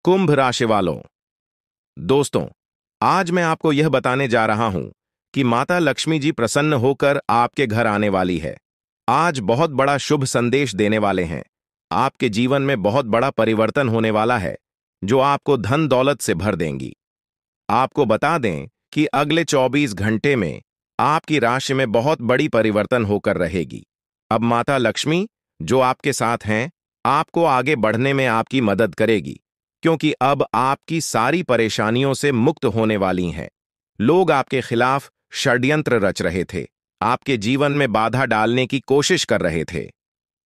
कुंभ राशि वालों, दोस्तों, आज मैं आपको यह बताने जा रहा हूं कि माता लक्ष्मी जी प्रसन्न होकर आपके घर आने वाली है। आज बहुत बड़ा शुभ संदेश देने वाले हैं। आपके जीवन में बहुत बड़ा परिवर्तन होने वाला है, जो आपको धन दौलत से भर देंगी। आपको बता दें कि अगले 24 घंटे में आपकी राशि में बहुत बड़ी परिवर्तन होकर रहेगी। अब माता लक्ष्मी, जो आपके साथ हैं, आपको आगे बढ़ने में आपकी मदद करेगी, क्योंकि अब आपकी सारी परेशानियों से मुक्त होने वाली हैं। लोग आपके खिलाफ षड्यंत्र रच रहे थे, आपके जीवन में बाधा डालने की कोशिश कर रहे थे।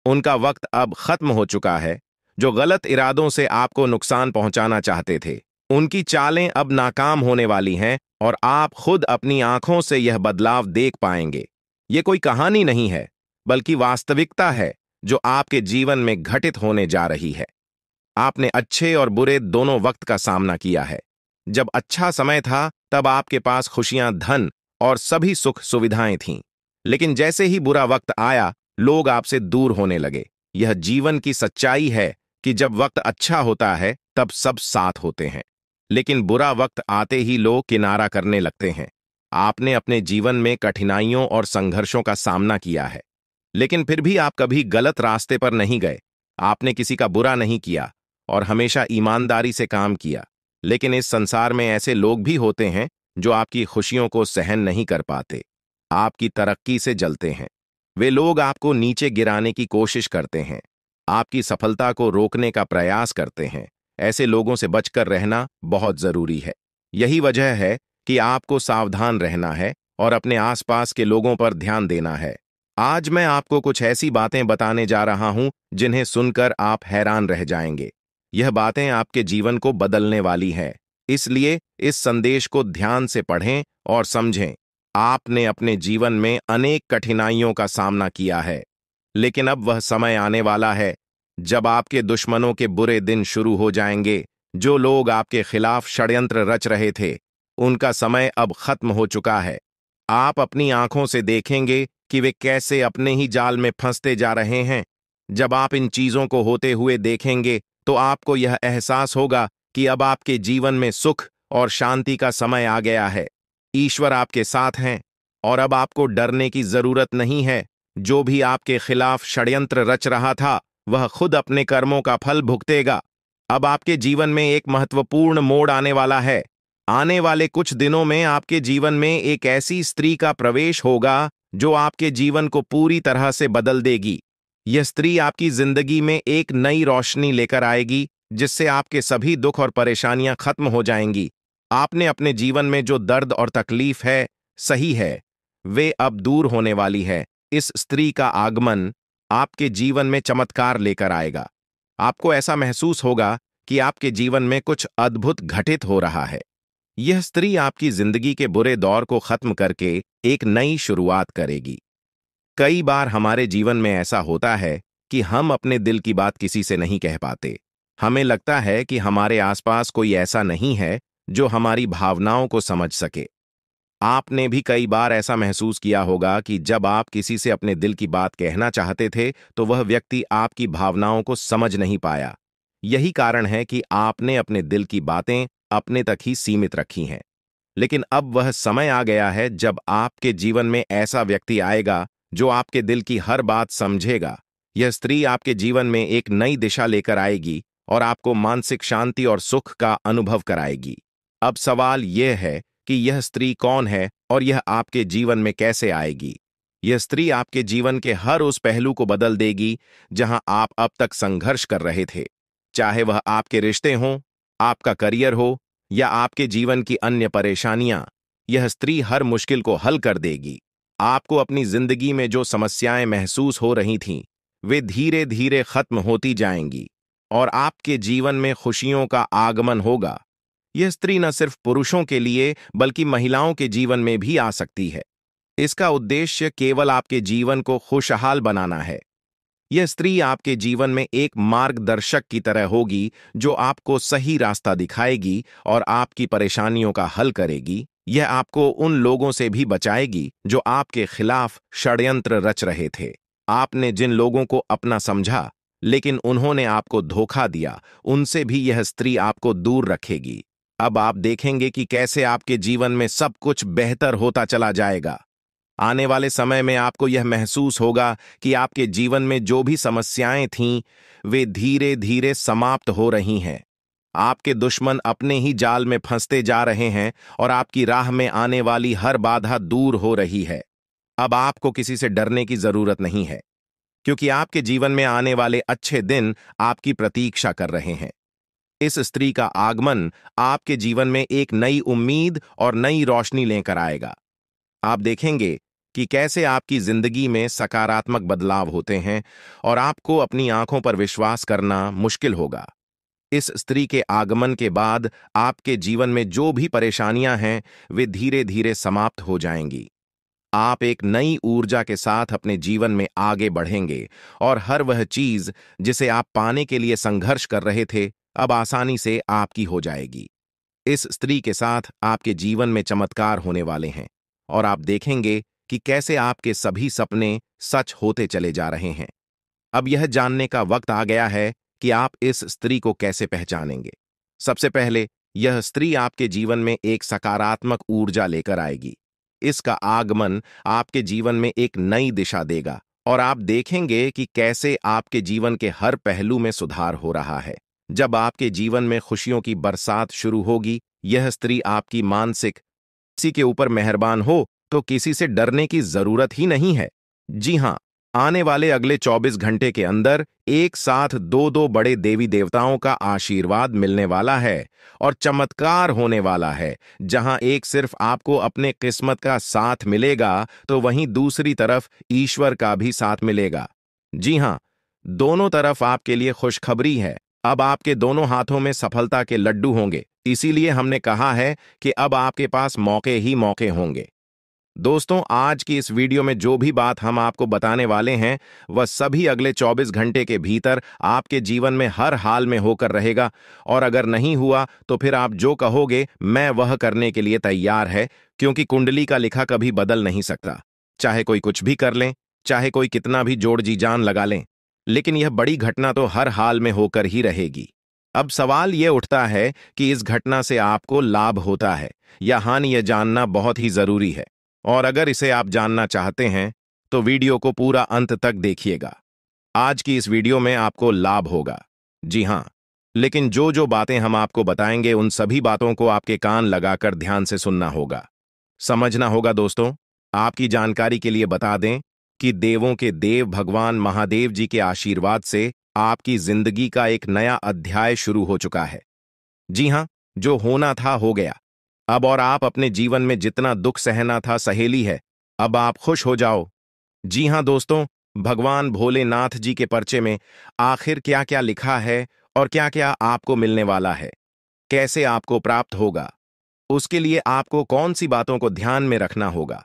उनका वक्त अब खत्म हो चुका है। जो गलत इरादों से आपको नुकसान पहुंचाना चाहते थे, उनकी चालें अब नाकाम होने वाली हैं और आप खुद अपनी आंखों से यह बदलाव देख पाएंगे। ये कोई कहानी नहीं है, बल्कि वास्तविकता है जो आपके जीवन में घटित होने जा रही है। आपने अच्छे और बुरे दोनों वक्त का सामना किया है। जब अच्छा समय था, तब आपके पास खुशियां, धन और सभी सुख सुविधाएं थीं। लेकिन जैसे ही बुरा वक्त आया, लोग आपसे दूर होने लगे। यह जीवन की सच्चाई है कि जब वक्त अच्छा होता है, तब सब साथ होते हैं। लेकिन बुरा वक्त आते ही लोग किनारा करने लगते हैं। आपने अपने जीवन में कठिनाइयों और संघर्षों का सामना किया है, लेकिन फिर भी आप कभी गलत रास्ते पर नहीं गए। आपने किसी का बुरा नहीं किया और हमेशा ईमानदारी से काम किया। लेकिन इस संसार में ऐसे लोग भी होते हैं जो आपकी खुशियों को सहन नहीं कर पाते, आपकी तरक्की से जलते हैं। वे लोग आपको नीचे गिराने की कोशिश करते हैं, आपकी सफलता को रोकने का प्रयास करते हैं। ऐसे लोगों से बचकर रहना बहुत जरूरी है। यही वजह है कि आपको सावधान रहना है और अपने आसपास के लोगों पर ध्यान देना है। आज मैं आपको कुछ ऐसी बातें बताने जा रहा हूं जिन्हें सुनकर आप हैरान रह जाएंगे। यह बातें आपके जीवन को बदलने वाली हैं, इसलिए इस संदेश को ध्यान से पढ़ें और समझें। आपने अपने जीवन में अनेक कठिनाइयों का सामना किया है, लेकिन अब वह समय आने वाला है जब आपके दुश्मनों के बुरे दिन शुरू हो जाएंगे। जो लोग आपके खिलाफ षड्यंत्र रच रहे थे, उनका समय अब खत्म हो चुका है। आप अपनी आंखों से देखेंगे कि वे कैसे अपने ही जाल में फंसते जा रहे हैं। जब आप इन चीजों को होते हुए देखेंगे, तो आपको यह एहसास होगा कि अब आपके जीवन में सुख और शांति का समय आ गया है। ईश्वर आपके साथ हैं और अब आपको डरने की जरूरत नहीं है। जो भी आपके खिलाफ षड्यंत्र रच रहा था, वह खुद अपने कर्मों का फल भुगतेगा। अब आपके जीवन में एक महत्वपूर्ण मोड़ आने वाला है। आने वाले कुछ दिनों में आपके जीवन में एक ऐसी स्त्री का प्रवेश होगा जो आपके जीवन को पूरी तरह से बदल देगी। यह स्त्री आपकी जिंदगी में एक नई रोशनी लेकर आएगी, जिससे आपके सभी दुख और परेशानियां खत्म हो जाएंगी। आपने अपने जीवन में जो दर्द और तकलीफ है, सही है, वे अब दूर होने वाली है। इस स्त्री का आगमन आपके जीवन में चमत्कार लेकर आएगा। आपको ऐसा महसूस होगा कि आपके जीवन में कुछ अद्भुत घटित हो रहा है। यह स्त्री आपकी जिंदगी के बुरे दौर को खत्म करके एक नई शुरुआत करेगी। कई बार हमारे जीवन में ऐसा होता है कि हम अपने दिल की बात किसी से नहीं कह पाते। हमें लगता है कि हमारे आसपास कोई ऐसा नहीं है जो हमारी भावनाओं को समझ सके। आपने भी कई बार ऐसा महसूस किया होगा कि जब आप किसी से अपने दिल की बात कहना चाहते थे, तो वह व्यक्ति आपकी भावनाओं को समझ नहीं पाया। यही कारण है कि आपने अपने दिल की बातें अपने तक ही सीमित रखी हैं। लेकिन अब वह समय आ गया है जब आपके जीवन में ऐसा व्यक्ति आएगा जो आपके दिल की हर बात समझेगा। यह स्त्री आपके जीवन में एक नई दिशा लेकर आएगी और आपको मानसिक शांति और सुख का अनुभव कराएगी। अब सवाल यह है कि यह स्त्री कौन है और यह आपके जीवन में कैसे आएगी। यह स्त्री आपके जीवन के हर उस पहलू को बदल देगी जहां आप अब तक संघर्ष कर रहे थे। चाहे वह आपके रिश्ते हों, आपका करियर हो या आपके जीवन की अन्य परेशानियां, यह स्त्री हर मुश्किल को हल कर देगी। आपको अपनी जिंदगी में जो समस्याएं महसूस हो रही थीं, वे धीरे धीरे खत्म होती जाएंगी और आपके जीवन में खुशियों का आगमन होगा। यह स्त्री न सिर्फ पुरुषों के लिए, बल्कि महिलाओं के जीवन में भी आ सकती है। इसका उद्देश्य केवल आपके जीवन को खुशहाल बनाना है। यह स्त्री आपके जीवन में एक मार्गदर्शक की तरह होगी, जो आपको सही रास्ता दिखाएगी और आपकी परेशानियों का हल करेगी। यह आपको उन लोगों से भी बचाएगी जो आपके खिलाफ षड्यंत्र रच रहे थे। आपने जिन लोगों को अपना समझा, लेकिन उन्होंने आपको धोखा दिया, उनसे भी यह स्त्री आपको दूर रखेगी। अब आप देखेंगे कि कैसे आपके जीवन में सब कुछ बेहतर होता चला जाएगा। आने वाले समय में आपको यह महसूस होगा कि आपके जीवन में जो भी समस्याएं थीं, वे धीरे धीरे समाप्त हो रही हैं। आपके दुश्मन अपने ही जाल में फंसते जा रहे हैं और आपकी राह में आने वाली हर बाधा दूर हो रही है। अब आपको किसी से डरने की जरूरत नहीं है, क्योंकि आपके जीवन में आने वाले अच्छे दिन आपकी प्रतीक्षा कर रहे हैं। इस स्त्री का आगमन आपके जीवन में एक नई उम्मीद और नई रोशनी लेकर आएगा। आप देखेंगे कि कैसे आपकी जिंदगी में सकारात्मक बदलाव होते हैं और आपको अपनी आंखों पर विश्वास करना मुश्किल होगा। इस स्त्री के आगमन के बाद आपके जीवन में जो भी परेशानियां हैं, वे धीरे धीरे समाप्त हो जाएंगी। आप एक नई ऊर्जा के साथ अपने जीवन में आगे बढ़ेंगे और हर वह चीज जिसे आप पाने के लिए संघर्ष कर रहे थे, अब आसानी से आपकी हो जाएगी। इस स्त्री के साथ आपके जीवन में चमत्कार होने वाले हैं और आप देखेंगे कि कैसे आपके सभी सपने सच होते चले जा रहे हैं। अब यह जानने का वक्त आ गया है कि आप इस स्त्री को कैसे पहचानेंगे। सबसे पहले, यह स्त्री आपके जीवन में एक सकारात्मक ऊर्जा लेकर आएगी। इसका आगमन आपके जीवन में एक नई दिशा देगा और आप देखेंगे कि कैसे आपके जीवन के हर पहलू में सुधार हो रहा है। जब आपके जीवन में खुशियों की बरसात शुरू होगी, यह स्त्री आपकी मानसिक किसी के ऊपर मेहरबान हो तो किसी से डरने की जरूरत ही नहीं है। जी हां, आने वाले अगले 24 घंटे के अंदर एक साथ दो दो बड़े देवी देवताओं का आशीर्वाद मिलने वाला है और चमत्कार होने वाला है। जहां एक सिर्फ आपको अपने किस्मत का साथ मिलेगा, तो वहीं दूसरी तरफ ईश्वर का भी साथ मिलेगा। जी हां, दोनों तरफ आपके लिए खुशखबरी है। अब आपके दोनों हाथों में सफलता के लड्डू होंगे। इसीलिए हमने कहा है कि अब आपके पास मौके ही मौके होंगे। दोस्तों, आज की इस वीडियो में जो भी बात हम आपको बताने वाले हैं, वह सभी अगले 24 घंटे के भीतर आपके जीवन में हर हाल में होकर रहेगा। और अगर नहीं हुआ तो फिर आप जो कहोगे, मैं वह करने के लिए तैयार है, क्योंकि कुंडली का लिखा कभी बदल नहीं सकता। चाहे कोई कुछ भी कर लें, चाहे कोई कितना भी जोड़ जी जान लगा लें, लेकिन यह बड़ी घटना तो हर हाल में होकर ही रहेगी। अब सवाल यह उठता है कि इस घटना से आपको लाभ होता है या हानि, यह जानना बहुत ही जरूरी है। और अगर इसे आप जानना चाहते हैं तो वीडियो को पूरा अंत तक देखिएगा। आज की इस वीडियो में आपको लाभ होगा। जी हां, लेकिन जो जो बातें हम आपको बताएंगे, उन सभी बातों को आपके कान लगाकर ध्यान से सुनना होगा, समझना होगा। दोस्तों, आपकी जानकारी के लिए बता दें कि देवों के देव भगवान महादेव जी के आशीर्वाद से आपकी जिंदगी का एक नया अध्याय शुरू हो चुका है। जी हां, जो होना था हो गया। अब और आप अपने जीवन में जितना दुख सहना था सहेली है। अब आप खुश हो जाओ। जी हां दोस्तों, भगवान भोलेनाथ जी के पर्चे में आखिर क्या क्या लिखा है और क्या क्या आपको मिलने वाला है, कैसे आपको प्राप्त होगा, उसके लिए आपको कौन सी बातों को ध्यान में रखना होगा,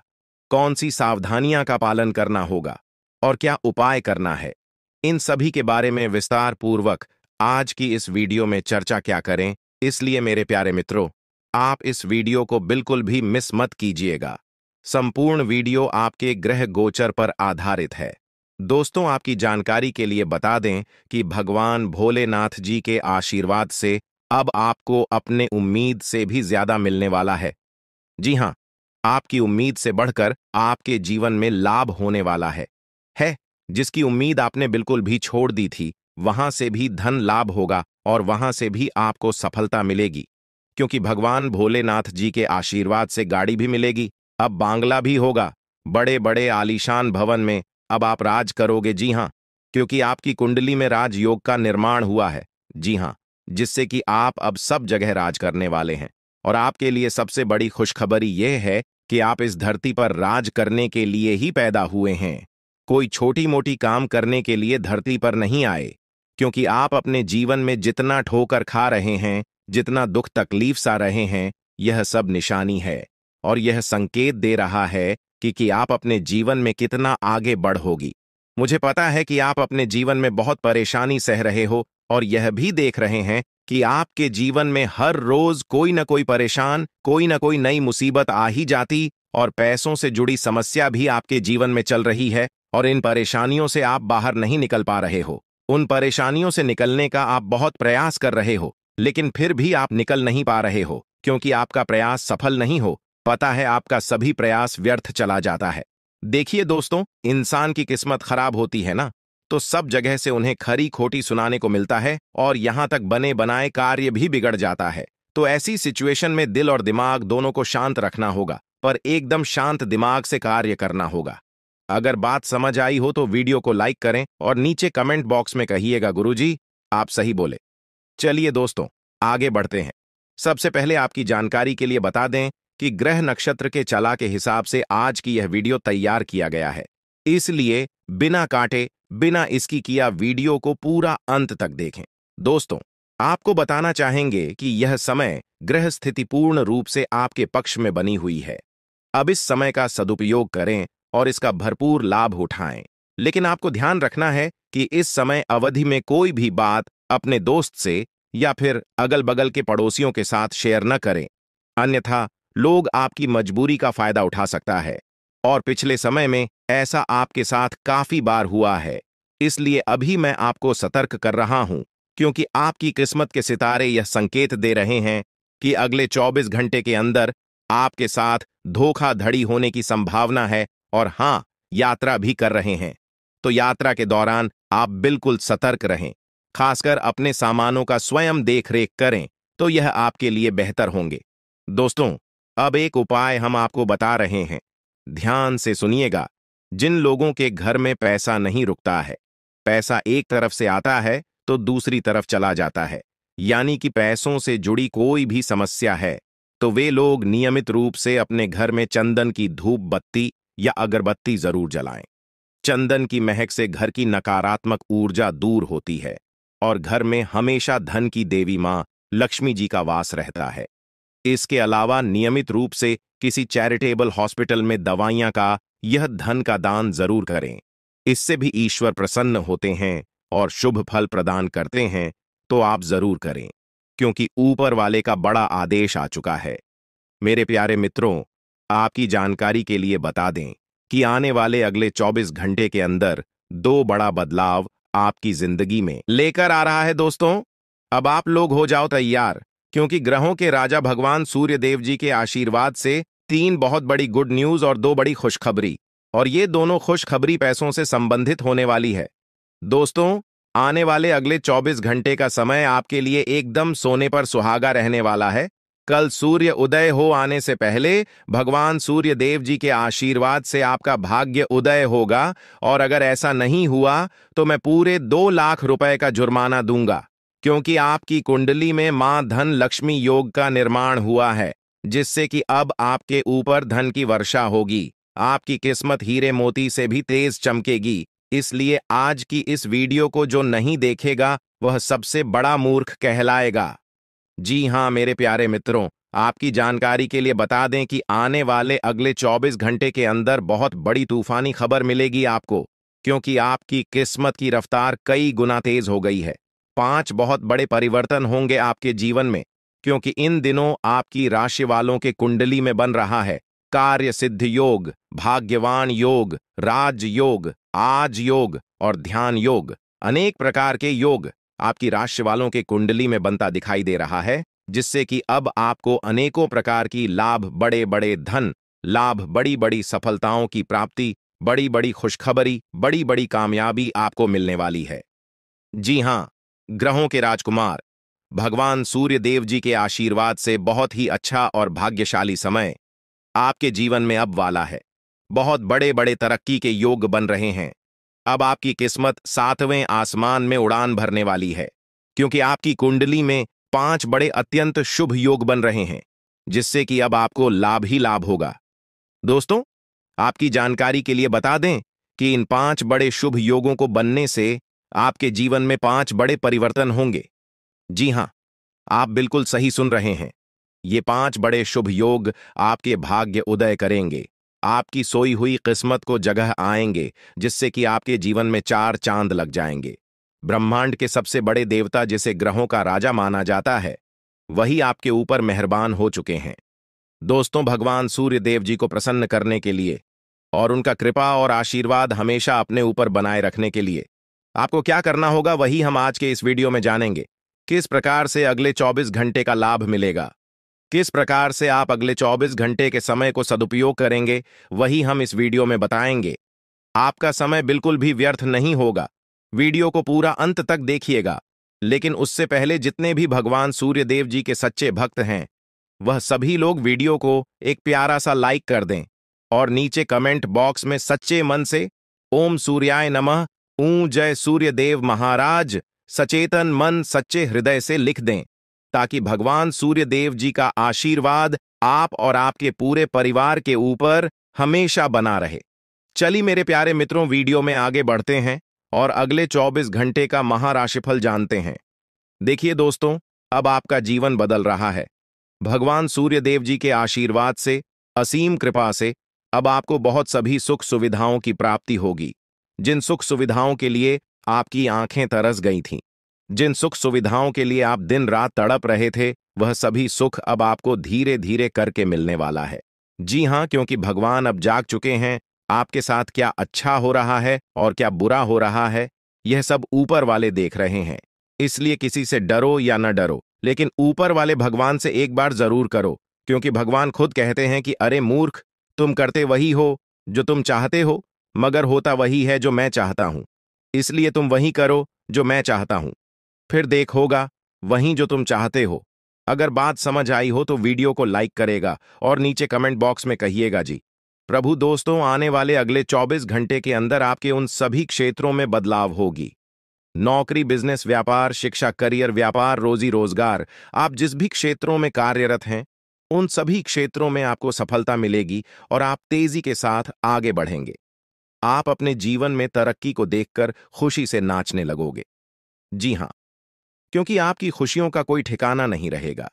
कौन सी सावधानियां का पालन करना होगा और क्या उपाय करना है, इन सभी के बारे में विस्तार पूर्वक आज की इस वीडियो में चर्चा क्या करें। इसलिए मेरे प्यारे मित्रों, आप इस वीडियो को बिल्कुल भी मिस मत कीजिएगा। संपूर्ण वीडियो आपके ग्रह गोचर पर आधारित है। दोस्तों, आपकी जानकारी के लिए बता दें कि भगवान भोलेनाथ जी के आशीर्वाद से अब आपको अपने उम्मीद से भी ज्यादा मिलने वाला है। जी हां, आपकी उम्मीद से बढ़कर आपके जीवन में लाभ होने वाला है। जिसकी उम्मीद आपने बिल्कुल भी छोड़ दी थी, वहां से भी धन लाभ होगा और वहां से भी आपको सफलता मिलेगी, क्योंकि भगवान भोलेनाथ जी के आशीर्वाद से गाड़ी भी मिलेगी। अब बांग्ला भी होगा। बड़े बड़े आलीशान भवन में अब आप राज करोगे। जी हां, क्योंकि आपकी कुंडली में राजयोग का निर्माण हुआ है। जी हां, जिससे कि आप अब सब जगह राज करने वाले हैं। और आपके लिए सबसे बड़ी खुशखबरी यह है कि आप इस धरती पर राज करने के लिए ही पैदा हुए हैं। कोई छोटी मोटी काम करने के लिए धरती पर नहीं आए, क्योंकि आप अपने जीवन में जितना ठोकर खा रहे हैं, जितना दुख तकलीफ सा रहे हैं, यह सब निशानी है और यह संकेत दे रहा है कि आप अपने जीवन में कितना आगे बढ़ोगी। मुझे पता है कि आप अपने जीवन में बहुत परेशानी सह रहे हो और यह भी देख रहे हैं कि आपके जीवन में हर रोज कोई न कोई परेशान, कोई न कोई नई मुसीबत आ ही जाती और पैसों से जुड़ी समस्या भी आपके जीवन में चल रही है और इन परेशानियों से आप बाहर नहीं निकल पा रहे हो। उन परेशानियों से निकलने का आप बहुत प्रयास कर रहे हो, लेकिन फिर भी आप निकल नहीं पा रहे हो क्योंकि आपका प्रयास सफल नहीं हो। पता है, आपका सभी प्रयास व्यर्थ चला जाता है। देखिए दोस्तों, इंसान की किस्मत खराब होती है ना, तो सब जगह से उन्हें खरी खोटी सुनाने को मिलता है और यहां तक बने बनाए कार्य भी बिगड़ जाता है। तो ऐसी सिचुएशन में दिल और दिमाग दोनों को शांत रखना होगा, पर एकदम शांत दिमाग से कार्य करना होगा। अगर बात समझ आई हो तो वीडियो को लाइक करें और नीचे कमेंट बॉक्स में कहिएगा गुरुजी आप सही बोले। चलिए दोस्तों, आगे बढ़ते हैं। सबसे पहले आपकी जानकारी के लिए बता दें कि ग्रह नक्षत्र के चला के हिसाब से आज की यह वीडियो तैयार किया गया है, इसलिए बिना काटे बिना इसकी किया वीडियो को पूरा अंत तक देखें। दोस्तों, आपको बताना चाहेंगे कि यह समय ग्रह स्थिति पूर्ण रूप से आपके पक्ष में बनी हुई है। अब इस समय का सदुपयोग करें और इसका भरपूर लाभ उठाएं। लेकिन आपको ध्यान रखना है कि इस समय अवधि में कोई भी बात अपने दोस्त से या फिर अगल बगल के पड़ोसियों के साथ शेयर न करें, अन्यथा लोग आपकी मजबूरी का फायदा उठा सकता है। और पिछले समय में ऐसा आपके साथ काफी बार हुआ है, इसलिए अभी मैं आपको सतर्क कर रहा हूं, क्योंकि आपकी किस्मत के सितारे यह संकेत दे रहे हैं कि अगले 24 घंटे के अंदर आपके साथ धोखाधड़ी होने की संभावना है। और हां, यात्रा भी कर रहे हैं, तो यात्रा के दौरान आप बिल्कुल सतर्क रहें। खासकर अपने सामानों का स्वयं देख रेख करें, तो यह आपके लिए बेहतर होंगे। दोस्तों, अब एक उपाय हम आपको बता रहे हैं, ध्यान से सुनिएगा। जिन लोगों के घर में पैसा नहीं रुकता है, पैसा एक तरफ से आता है तो दूसरी तरफ चला जाता है, यानी कि पैसों से जुड़ी कोई भी समस्या है, तो वे लोग नियमित रूप से अपने घर में चंदन की धूप बत्ती या अगरबत्ती जरूर जलाएं। चंदन की महक से घर की नकारात्मक ऊर्जा दूर होती है और घर में हमेशा धन की देवी मां लक्ष्मी जी का वास रहता है। इसके अलावा नियमित रूप से किसी चैरिटेबल हॉस्पिटल में दवाइयां का यह धन का दान जरूर करें। इससे भी ईश्वर प्रसन्न होते हैं और शुभ फल प्रदान करते हैं, तो आप जरूर करें, क्योंकि ऊपर वाले का बड़ा आदेश आ चुका है। मेरे प्यारे मित्रों, आपकी जानकारी के लिए बता दें कि आने वाले अगले 24 घंटे के अंदर दो बड़ा बदलाव आपकी जिंदगी में लेकर आ रहा है। दोस्तों, अब आप लोग हो जाओ तैयार, क्योंकि ग्रहों के राजा भगवान सूर्य देव जी के आशीर्वाद से 3 बहुत बड़ी गुड न्यूज और 2 बड़ी खुशखबरी, और ये दोनों खुशखबरी पैसों से संबंधित होने वाली है। दोस्तों, आने वाले अगले 24 घंटे का समय आपके लिए एकदम सोने पर सुहागा रहने वाला है। कल सूर्य उदय हो आने से पहले भगवान सूर्य देव जी के आशीर्वाद से आपका भाग्य उदय होगा, और अगर ऐसा नहीं हुआ तो मैं पूरे 2 लाख रुपए का जुर्माना दूंगा, क्योंकि आपकी कुंडली में मां धन लक्ष्मी योग का निर्माण हुआ है, जिससे कि अब आपके ऊपर धन की वर्षा होगी। आपकी किस्मत हीरे मोती से भी तेज चमकेगी। इसलिए आज की इस वीडियो को जो नहीं देखेगा वह सबसे बड़ा मूर्ख कहलाएगा। जी हां मेरे प्यारे मित्रों, आपकी जानकारी के लिए बता दें कि आने वाले अगले 24 घंटे के अंदर बहुत बड़ी तूफानी खबर मिलेगी आपको, क्योंकि आपकी किस्मत की रफ्तार कई गुना तेज हो गई है। 5 बहुत बड़े परिवर्तन होंगे आपके जीवन में, क्योंकि इन दिनों आपकी राशि वालों के कुंडली में बन रहा है कार्य सिद्ध योग, भाग्यवान योग, राज योग, आज योग और ध्यान योग। अनेक प्रकार के योग आपकी राशि वालों के कुंडली में बनता दिखाई दे रहा है, जिससे कि अब आपको अनेकों प्रकार की लाभ, बड़े बड़े धन लाभ, बड़ी बड़ी सफलताओं की प्राप्ति, बड़ी बड़ी खुशखबरी, बड़ी बड़ी कामयाबी आपको मिलने वाली है। जी हां, ग्रहों के राजकुमार भगवान सूर्य देव जी के आशीर्वाद से बहुत ही अच्छा और भाग्यशाली समय आपके जीवन में अब वाला है। बहुत बड़े बड़े तरक्की के योग बन रहे हैं। अब आपकी किस्मत 7वें आसमान में उड़ान भरने वाली है, क्योंकि आपकी कुंडली में 5 बड़े अत्यंत शुभ योग बन रहे हैं, जिससे कि अब आपको लाभ ही लाभ होगा। दोस्तों, आपकी जानकारी के लिए बता दें कि इन 5 बड़े शुभ योगों को बनने से आपके जीवन में 5 बड़े परिवर्तन होंगे। जी हां, आप बिल्कुल सही सुन रहे हैं। ये 5 बड़े शुभ योग आपके भाग्य उदय करेंगे, आपकी सोई हुई किस्मत को जगह आएंगे, जिससे कि आपके जीवन में 4 चांद लग जाएंगे। ब्रह्मांड के सबसे बड़े देवता, जिसे ग्रहों का राजा माना जाता है, वही आपके ऊपर मेहरबान हो चुके हैं। दोस्तों, भगवान सूर्य देव जी को प्रसन्न करने के लिए और उनका कृपा और आशीर्वाद हमेशा अपने ऊपर बनाए रखने के लिए आपको क्या करना होगा वही हम आज के इस वीडियो में जानेंगे। किस प्रकार से अगले 24 घंटे का लाभ मिलेगा, किस प्रकार से आप अगले 24 घंटे के समय को सदुपयोग करेंगे, वही हम इस वीडियो में बताएंगे। आपका समय बिल्कुल भी व्यर्थ नहीं होगा। वीडियो को पूरा अंत तक देखिएगा। लेकिन उससे पहले जितने भी भगवान सूर्य देव जी के सच्चे भक्त हैं, वह सभी लोग वीडियो को एक प्यारा सा लाइक कर दें और नीचे कमेंट बॉक्स में सच्चे मन से ओम सूर्याय नमः, ऊं जय सूर्य देव महाराज, सचेतन मन सच्चे हृदय से लिख दें, ताकि भगवान सूर्य देव जी का आशीर्वाद आप और आपके पूरे परिवार के ऊपर हमेशा बना रहे। चलिए मेरे प्यारे मित्रों, वीडियो में आगे बढ़ते हैं और अगले 24 घंटे का महाराशिफल जानते हैं। देखिए दोस्तों, अब आपका जीवन बदल रहा है। भगवान सूर्य देव जी के आशीर्वाद से, असीम कृपा से अब आपको बहुत सभी सुख सुविधाओं की प्राप्ति होगी। जिन सुख सुविधाओं के लिए आपकी आंखें तरस गई थीं, जिन सुख सुविधाओं के लिए आप दिन रात तड़प रहे थे, वह सभी सुख अब आपको धीरे धीरे करके मिलने वाला है। जी हां, क्योंकि भगवान अब जाग चुके हैं। आपके साथ क्या अच्छा हो रहा है और क्या बुरा हो रहा है, यह सब ऊपर वाले देख रहे हैं। इसलिए किसी से डरो या न डरो, लेकिन ऊपर वाले भगवान से एक बार जरूर करो, क्योंकि भगवान खुद कहते हैं कि अरे मूर्ख, तुम करते वही हो जो तुम चाहते हो, मगर होता वही है जो मैं चाहता हूं। इसलिए तुम वही करो जो मैं चाहता हूं, फिर देख होगा वही जो तुम चाहते हो। अगर बात समझ आई हो तो वीडियो को लाइक करेगा और नीचे कमेंट बॉक्स में कहिएगा जी। प्रभु दोस्तों, आने वाले अगले 24 घंटे के अंदर आपके उन सभी क्षेत्रों में बदलाव होगी। नौकरी, बिजनेस, व्यापार, शिक्षा, करियर, व्यापार, रोजी रोजगार, आप जिस भी क्षेत्रों में कार्यरत हैं, उन सभी क्षेत्रों में आपको सफलता मिलेगी और आप तेजी के साथ आगे बढ़ेंगे। आप अपने जीवन में तरक्की को देखकर खुशी से नाचने लगोगे। जी हां, क्योंकि आपकी खुशियों का कोई ठिकाना नहीं रहेगा।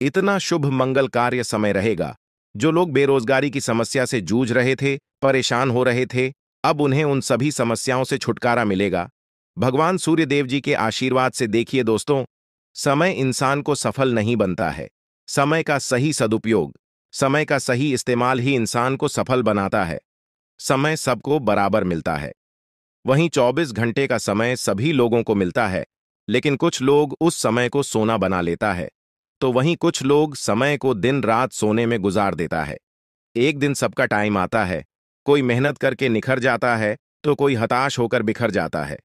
इतना शुभ मंगल कार्य समय रहेगा। जो लोग बेरोजगारी की समस्या से जूझ रहे थे, परेशान हो रहे थे, अब उन्हें उन सभी समस्याओं से छुटकारा मिलेगा भगवान सूर्य देव जी के आशीर्वाद से। देखिए दोस्तों, समय इंसान को सफल नहीं बनता है। समय का सही सदुपयोग, समय का सही इस्तेमाल ही इंसान को सफल बनाता है। समय सबको बराबर मिलता है। वहीं 24 घंटे का समय सभी लोगों को मिलता है, लेकिन कुछ लोग उस समय को सोना बना लेता है, तो वहीं कुछ लोग समय को दिन रात सोने में गुजार देता है। एक दिन सबका टाइम आता है। कोई मेहनत करके निखर जाता है तो कोई हताश होकर बिखर जाता है।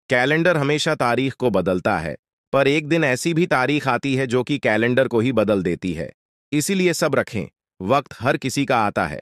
कैलेंडर हमेशा तारीख को बदलता है, पर एक दिन ऐसी भी तारीख आती है जो कि कैलेंडर को ही बदल देती है। इसीलिए सब रखें, वक्त हर किसी का आता है।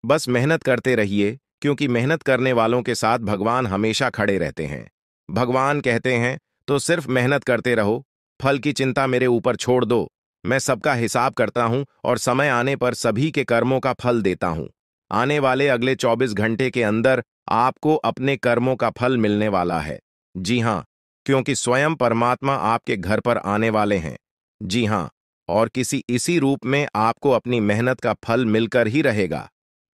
बस मेहनत करते रहिए, क्योंकि मेहनत करने वालों के साथ भगवान हमेशा खड़े रहते हैं। भगवान कहते हैं तो सिर्फ मेहनत करते रहो, फल की चिंता मेरे ऊपर छोड़ दो। मैं सबका हिसाब करता हूं और समय आने पर सभी के कर्मों का फल देता हूं। आने वाले अगले 24 घंटे के अंदर आपको अपने कर्मों का फल मिलने वाला है। जी हां, क्योंकि स्वयं परमात्मा आपके घर पर आने वाले हैं। जी हां, और किसी इसी रूप में आपको अपनी मेहनत का फल मिलकर ही रहेगा।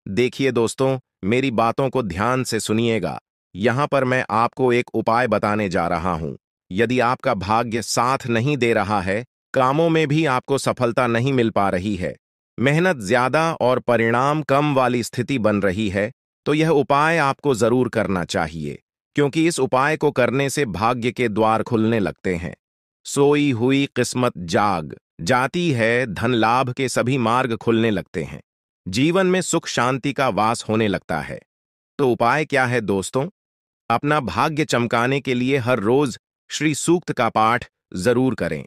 देखिए दोस्तों, मेरी बातों को ध्यान से सुनिएगा। यहां पर मैं आपको एक उपाय बताने जा रहा हूं। यदि आपका भाग्य साथ नहीं दे रहा है, कामों में भी आपको सफलता नहीं मिल पा रही है, मेहनत ज्यादा और परिणाम कम वाली स्थिति बन रही है, तो यह उपाय आपको जरूर करना चाहिए, क्योंकि इस उपाय को करने से भाग्य के द्वार खुलने लगते हैं। सोई हुई किस्मत जाग जाती है, धन लाभ के सभी मार्ग खुलने लगते हैं, जीवन में सुख शांति का वास होने लगता है। तो उपाय क्या है दोस्तों? अपना भाग्य चमकाने के लिए हर रोज श्री सूक्त का पाठ जरूर करें।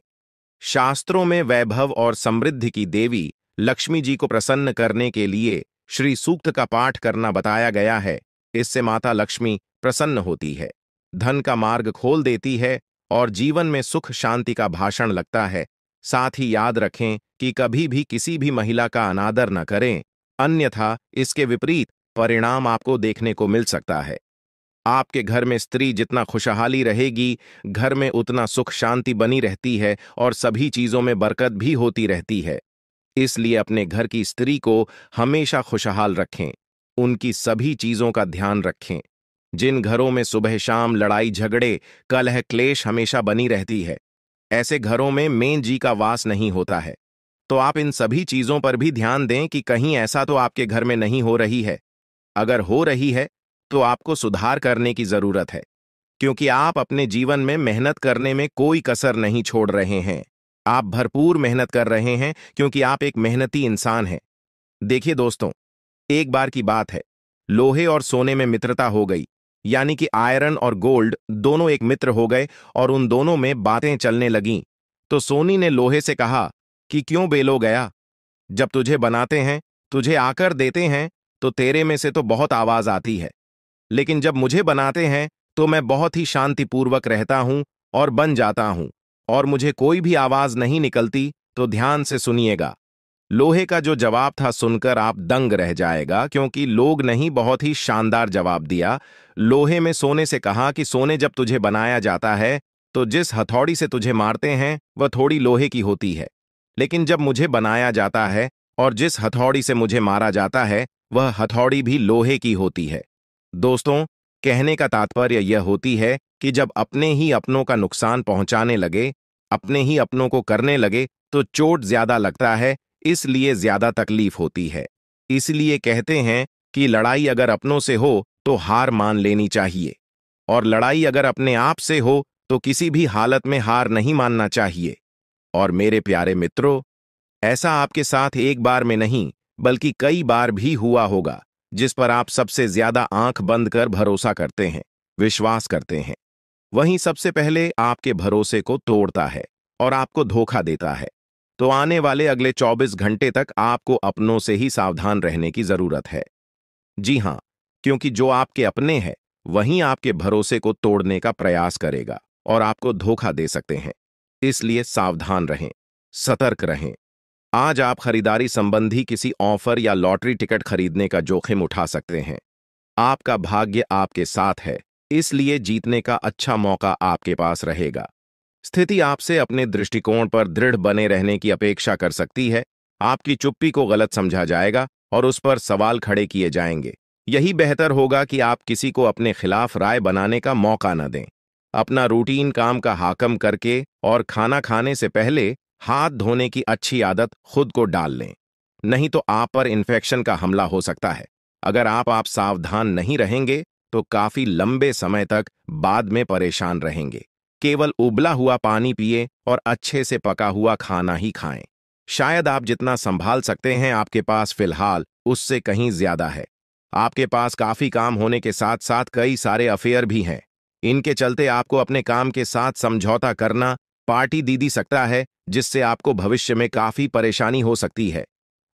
शास्त्रों में वैभव और समृद्धि की देवी लक्ष्मी जी को प्रसन्न करने के लिए श्री सूक्त का पाठ करना बताया गया है। इससे माता लक्ष्मी प्रसन्न होती है, धन का मार्ग खोल देती है और जीवन में सुख शांति का भाषण लगता है। साथ ही याद रखें कि कभी भी किसी भी महिला का अनादर न करें, अन्यथा इसके विपरीत परिणाम आपको देखने को मिल सकता है। आपके घर में स्त्री जितना खुशहाली रहेगी, घर में उतना सुख शांति बनी रहती है और सभी चीजों में बरकत भी होती रहती है। इसलिए अपने घर की स्त्री को हमेशा खुशहाल रखें, उनकी सभी चीजों का ध्यान रखें। जिन घरों में सुबह शाम लड़ाई झगड़े, कलह क्लेश हमेशा बनी रहती है, ऐसे घरों में मेन जी का वास नहीं होता है। तो आप इन सभी चीजों पर भी ध्यान दें कि कहीं ऐसा तो आपके घर में नहीं हो रही है। अगर हो रही है तो आपको सुधार करने की जरूरत है। क्योंकि आप अपने जीवन में मेहनत करने में कोई कसर नहीं छोड़ रहे हैं। आप भरपूर मेहनत कर रहे हैं क्योंकि आप एक मेहनती इंसान हैं। देखिए दोस्तों, एक बार की बात है, लोहे और सोने में मित्रता हो गई, यानी कि आयरन और गोल्ड दोनों एक मित्र हो गए और उन दोनों में बातें चलने लगीं। तो सोनी ने लोहे से कहा कि क्यों बेलो गया, जब तुझे बनाते हैं, तुझे आकर देते हैं, तो तेरे में से तो बहुत आवाज आती है, लेकिन जब मुझे बनाते हैं तो मैं बहुत ही शांतिपूर्वक रहता हूं और बन जाता हूं, और मुझे कोई भी आवाज नहीं निकलती। तो ध्यान से सुनिएगा। लोहे का जो जवाब था सुनकर आप दंग रह जाएगा, क्योंकि लोग नहीं, बहुत ही शानदार जवाब दिया। लोहे में सोने से कहा कि सोने, जब तुझे बनाया जाता है तो जिस हथौड़ी से तुझे मारते हैं वह थोड़ी लोहे की होती है, लेकिन जब मुझे बनाया जाता है और जिस हथौड़ी से मुझे मारा जाता है वह हथौड़ी भी लोहे की होती है। दोस्तों, कहने का तात्पर्य यह होती है कि जब अपने ही अपनों का नुकसान पहुंचाने लगे, अपने ही अपनों को करने लगे, तो चोट ज्यादा लगता है, इसलिए ज्यादा तकलीफ होती है। इसलिए कहते हैं कि लड़ाई अगर अपनों से हो तो हार मान लेनी चाहिए, और लड़ाई अगर अपने आप से हो तो किसी भी हालत में हार नहीं मानना चाहिए। और मेरे प्यारे मित्रों, ऐसा आपके साथ एक बार में नहीं बल्कि कई बार भी हुआ होगा, जिस पर आप सबसे ज्यादा आंख बंद कर भरोसा करते हैं, विश्वास करते हैं, वहीं सबसे पहले आपके भरोसे को तोड़ता है और आपको धोखा देता है। तो आने वाले अगले 24 घंटे तक आपको अपनों से ही सावधान रहने की जरूरत है। जी हां, क्योंकि जो आपके अपने हैं वहीं आपके भरोसे को तोड़ने का प्रयास करेगा और आपको धोखा दे सकते हैं। इसलिए सावधान रहें, सतर्क रहें। आज आप खरीदारी संबंधी किसी ऑफर या लॉटरी टिकट खरीदने का जोखिम उठा सकते हैं। आपका भाग्य आपके साथ है, इसलिए जीतने का अच्छा मौका आपके पास रहेगा। स्थिति आपसे अपने दृष्टिकोण पर दृढ़ बने रहने की अपेक्षा कर सकती है। आपकी चुप्पी को गलत समझा जाएगा और उस पर सवाल खड़े किए जाएंगे। यही बेहतर होगा कि आप किसी को अपने खिलाफ राय बनाने का मौका न दें। अपना रूटीन काम का हाकम करके और खाना खाने से पहले हाथ धोने की अच्छी आदत खुद को डाल लें, नहीं तो आप पर इन्फेक्शन का हमला हो सकता है। अगर आप सावधान नहीं रहेंगे तो काफी लंबे समय तक बाद में परेशान रहेंगे। केवल उबला हुआ पानी पिए और अच्छे से पका हुआ खाना ही खाएं। शायद आप जितना संभाल सकते हैं आपके पास फिलहाल उससे कहीं ज्यादा है। आपके पास काफी काम होने के साथ साथ कई सारे अफेयर भी हैं। इनके चलते आपको अपने काम के साथ समझौता करना पार्टी दीदी सकता है, जिससे आपको भविष्य में काफी परेशानी हो सकती है।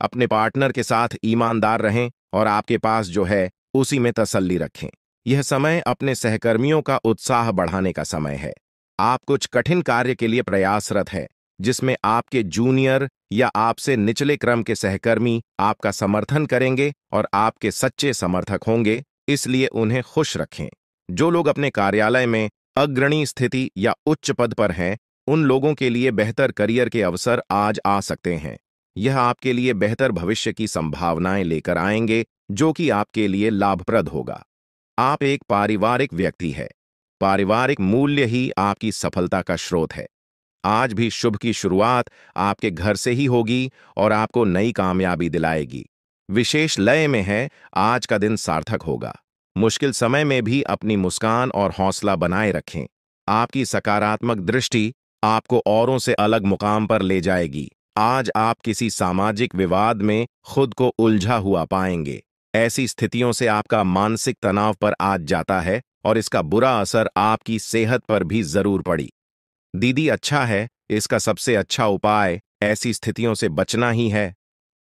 अपने पार्टनर के साथ ईमानदार रहें और आपके पास जो है उसी में तसल्ली रखें। यह समय अपने सहकर्मियों का उत्साह बढ़ाने का समय है। आप कुछ कठिन कार्य के लिए प्रयासरत हैं, जिसमें आपके जूनियर या आपसे निचले क्रम के सहकर्मी आपका समर्थन करेंगे और आपके सच्चे समर्थक होंगे, इसलिए उन्हें खुश रखें। जो लोग अपने कार्यालय में अग्रणी स्थिति या उच्च पद पर हैं, उन लोगों के लिए बेहतर करियर के अवसर आज आ सकते हैं। यह आपके लिए बेहतर भविष्य की संभावनाएं लेकर आएंगे, जो कि आपके लिए लाभप्रद होगा। आप एक पारिवारिक व्यक्ति हैं। पारिवारिक मूल्य ही आपकी सफलता का स्रोत है। आज भी शुभ की शुरुआत आपके घर से ही होगी और आपको नई कामयाबी दिलाएगी। विशेष लय में है, आज का दिन सार्थक होगा। मुश्किल समय में भी अपनी मुस्कान और हौसला बनाए रखें। आपकी सकारात्मक दृष्टि आपको औरों से अलग मुकाम पर ले जाएगी। आज आप किसी सामाजिक विवाद में खुद को उलझा हुआ पाएंगे। ऐसी स्थितियों से आपका मानसिक तनाव पर आज जाता है और इसका बुरा असर आपकी सेहत पर भी जरूर पड़ी। दीदी, अच्छा है, इसका सबसे अच्छा उपाय ऐसी स्थितियों से बचना ही है।